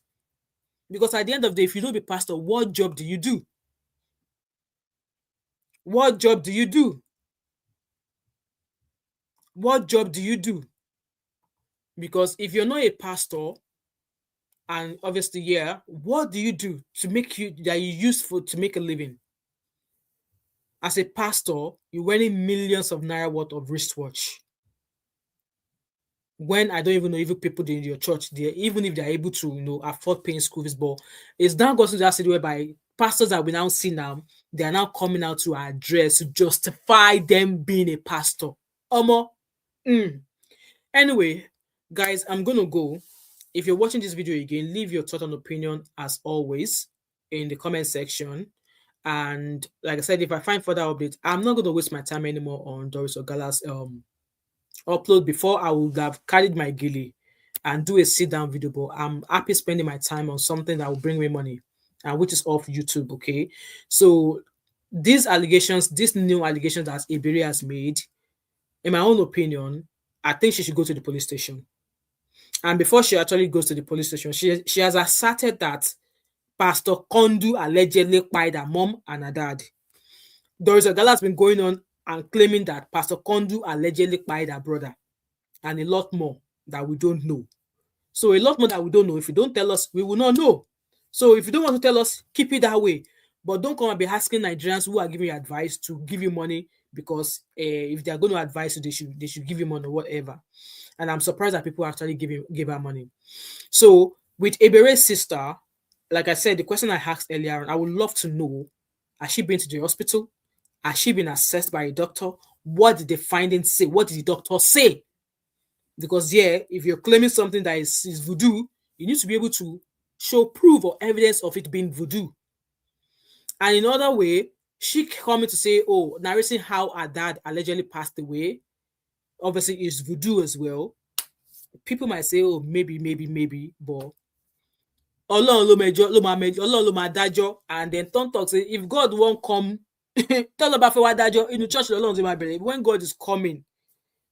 Because at the end of the day, if you don't be pastor, what job do you do? What job do you do? What job do you do? Because if you're not a pastor, and obviously, yeah, what do you do to make you useful to make a living? as a pastor, you're wearing millions of naira worth of wristwatch. When I don't even know if people in your church, even if they're able to, afford paying school fees, but it's now got to that stage whereby pastors that we now see now, they are now coming out to address, to justify them being a pastor. Anyway, guys, I'm gonna go. If you're watching this video again, leave your thought and opinion as always in the comment section. And like I said, if I find further updates, I'm not gonna waste my time anymore on Doris Ogala's upload. Before, I would have carried my gilly and do a sit-down video, but I'm happy spending my time on something that will bring me money, and which is off YouTube. Okay, so these allegations, these new allegations that Ebere has made, in my own opinion, I think she should go to the police station. And before she actually goes to the police station, she has asserted that Pastor Kondu allegedly killed her mom and her dad. Doris Ogala has been going on and claiming that Pastor Kondu allegedly killed her brother, and a lot more that we don't know. So a lot more that we don't know. If you don't tell us, we will not know. So if you don't want to tell us, keep it that way. But don't come and be asking Nigerians who are giving you advice to give you money, because if they are going to advise you, they should give you money or whatever. And I'm surprised that people actually give her money. So with Ebere's sister, like I said, the question I asked earlier, I would love to know, has she been to the hospital? Has she been assessed by a doctor? What did the findings say? What did the doctor say? Because if you're claiming something that is voodoo, you need to be able to show proof or evidence of it being voodoo. And in other way, she coming to say, narrating how her dad allegedly passed away, obviously is voodoo as well. People might say, maybe, but and then Tom talks, if God won't come, tell about what dajo in the church alone, when God is coming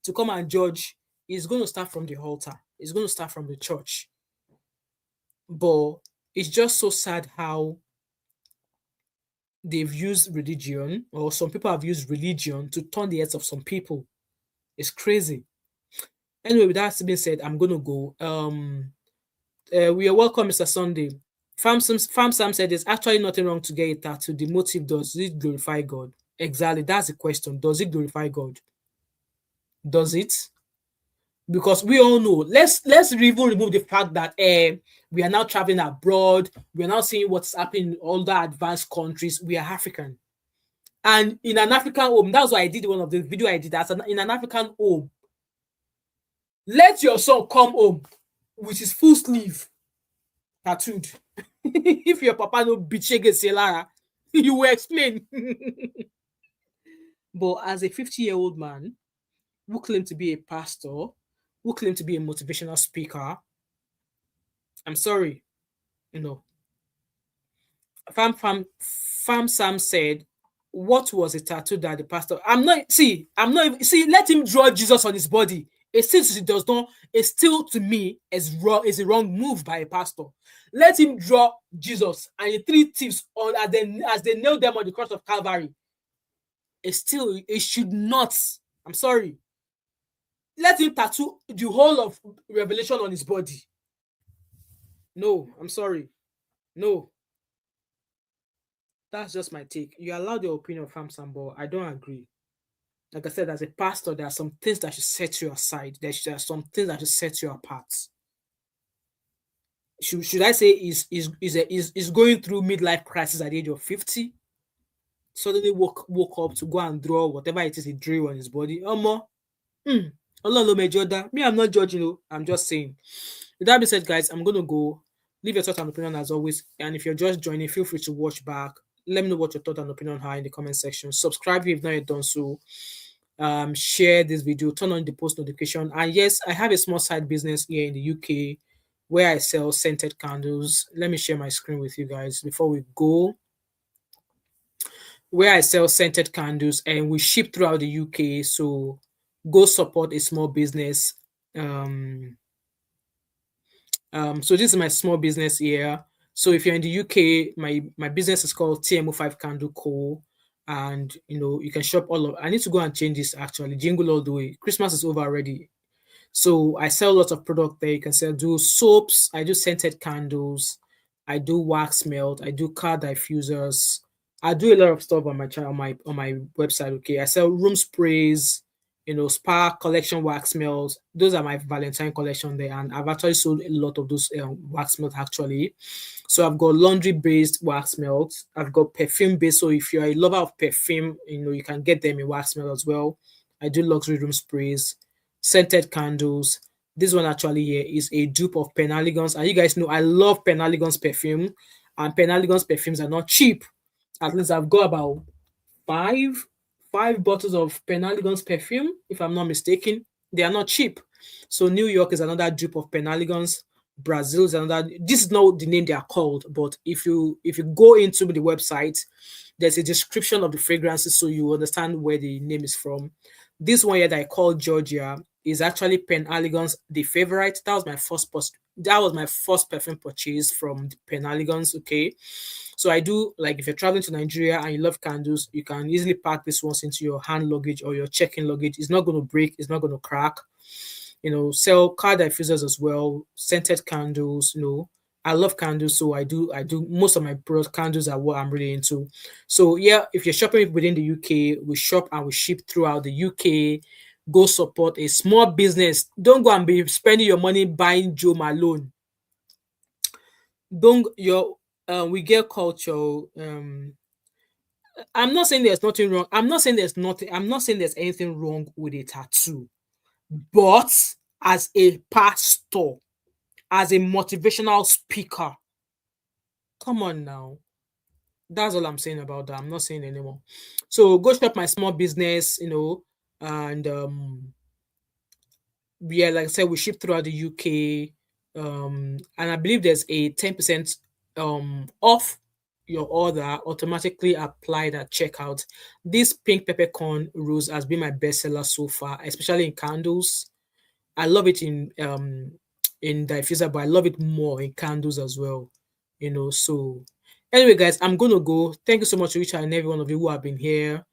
to come and judge, it's going to start from the altar. It's going to start from the church. But it's just so sad how they've used religion, or some people have used religion to turn the heads of some people. It's crazy. Anyway, with that being said, I'm going to go. We are welcome, Mr. Sunday. Farm Sam said there's actually nothing wrong to get a tattoo. The motive, does it glorify God? Exactly, that's the question. Does it glorify God? Does it? Because we all know, let's even remove the fact that we are now traveling abroad, we are now seeing what's happening in all the advanced countries. We are African, and in an African home, that's why I did one of the video I did. In an African home, let your son come home with his full sleeve tattooed. If your papa no bichege selara, you will explain. But as a 50-year-old man who claimed to be a pastor, who claimed to be a motivational speaker, I'm sorry, Farm Sam said, what was a tattoo that the pastor? Let him draw Jesus on his body. It still to me is a wrong move by a pastor. Let him draw Jesus and the three thieves on as they nailed them on the cross of Calvary. It should not. I'm sorry. Let him tattoo the whole of Revelation on his body. No, I'm sorry. No. That's just my take. You allow your opinion from Sambo. I don't agree. Like I said, as a pastor, there are some things that should set you aside. There are some things that should set you apart. Should I say is going through midlife crisis at the age of 50? Suddenly woke up to go and draw whatever it is he drew on his body. Me, I'm not judging you. I'm just saying. With that being said, guys, I'm gonna go. Leave your thoughts and opinion as always. And if you're just joining, feel free to watch back. Let me know what your thoughts and opinion are in the comment section. Subscribe if you've not yet done so. Share this video, turn on the post notification. And yes, I have a small side business here in the UK where I sell scented candles. Let me share my screen with you guys before we go. Where I sell scented candles and we ship throughout the UK. So go support a small business. So this is my small business here. So if you're in the UK, my business is called TMO5 Candle Co. And you can shop all of. I need to go and change this actually. Jingle all the way. Christmas is over already. So I sell lots of product there. You can do soaps. I do scented candles. I do wax melt. I do car diffusers. I do a lot of stuff on my channel, on my website. Okay, I sell room sprays, spa collection wax melts. Those are my Valentine collection there, and I've actually sold a lot of those wax melts actually. So I've got laundry-based wax melts. I've got perfume-based. So if you're a lover of perfume, you can get them in wax melt as well. I do luxury room sprays, scented candles. This one actually here is a dupe of Penhaligon's, and you guys know I love Penhaligon's perfume, and Penhaligon's perfumes are not cheap. At least I've got about five bottles of Penhaligon's perfume, if I'm not mistaken. They are not cheap. So New York is another dupe of Penhaligon's. Brazil is another. This is not the name they are called, but if you go into the website, there's a description of the fragrances, so you understand where the name is from. This one here that I call Georgia is actually Penhaligon's The Favorite. That was my first perfume purchase from Penhaligon's. Okay, so I do, like, if you're traveling to Nigeria and you love candles, you can easily pack this ones into your hand luggage or your check-in luggage. It's not going to break, it's not going to crack. Sell car diffusers as well, scented candles. I love candles, so I do most of my candles are what I'm really into. So yeah, if you're shopping within the UK, we shop and we ship throughout the UK. Go support a small business. Don't go and be spending your money buying Joe Malone. We get culture. I'm not saying there's nothing wrong. I'm not saying there's anything wrong with a tattoo. But as a pastor, as a motivational speaker, come on now. That's all I'm saying about that. I'm not saying anymore. So go shop my small business, and yeah, like I said, we ship throughout the UK. And I believe there's a 10% off your order automatically applied at checkout. This pink peppercorn rose has been my bestseller so far, especially in candles. I love it in diffuser, but I love it more in candles as well. So anyway, guys, I'm gonna go. Thank you so much to each and every one of you who have been here.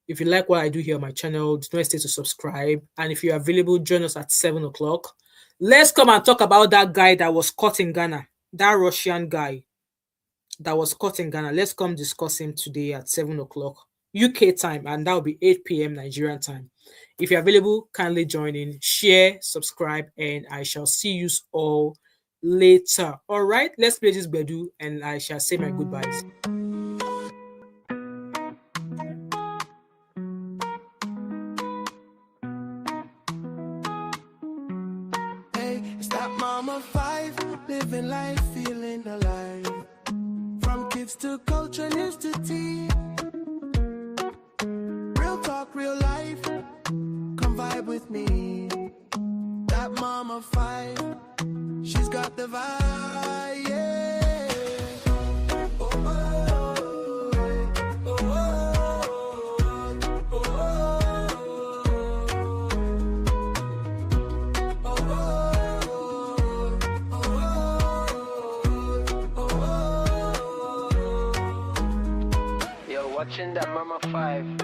If you like what I do here on my channel, don't hesitate to subscribe. And if you're available, join us at 7 o'clock. Let's come and talk about that guy that was caught in Ghana, that Russian guy that was caught in Ghana. Let's come discuss him today at 7 o'clock UK time, and that will be 8 p.m. Nigerian time. If you're available, kindly join in, share, subscribe, and I shall see you all later. All right, let's play this Bedu, and I shall say my goodbyes. Hey, it's that mama 5, living life, feeling alive. From kids to culture and institute. Real talk, real life. Come vibe with me. That mama 5, she's got the vibe, yeah. Oh, oh, oh, oh, oh, oh, oh. You're watching that mama 5.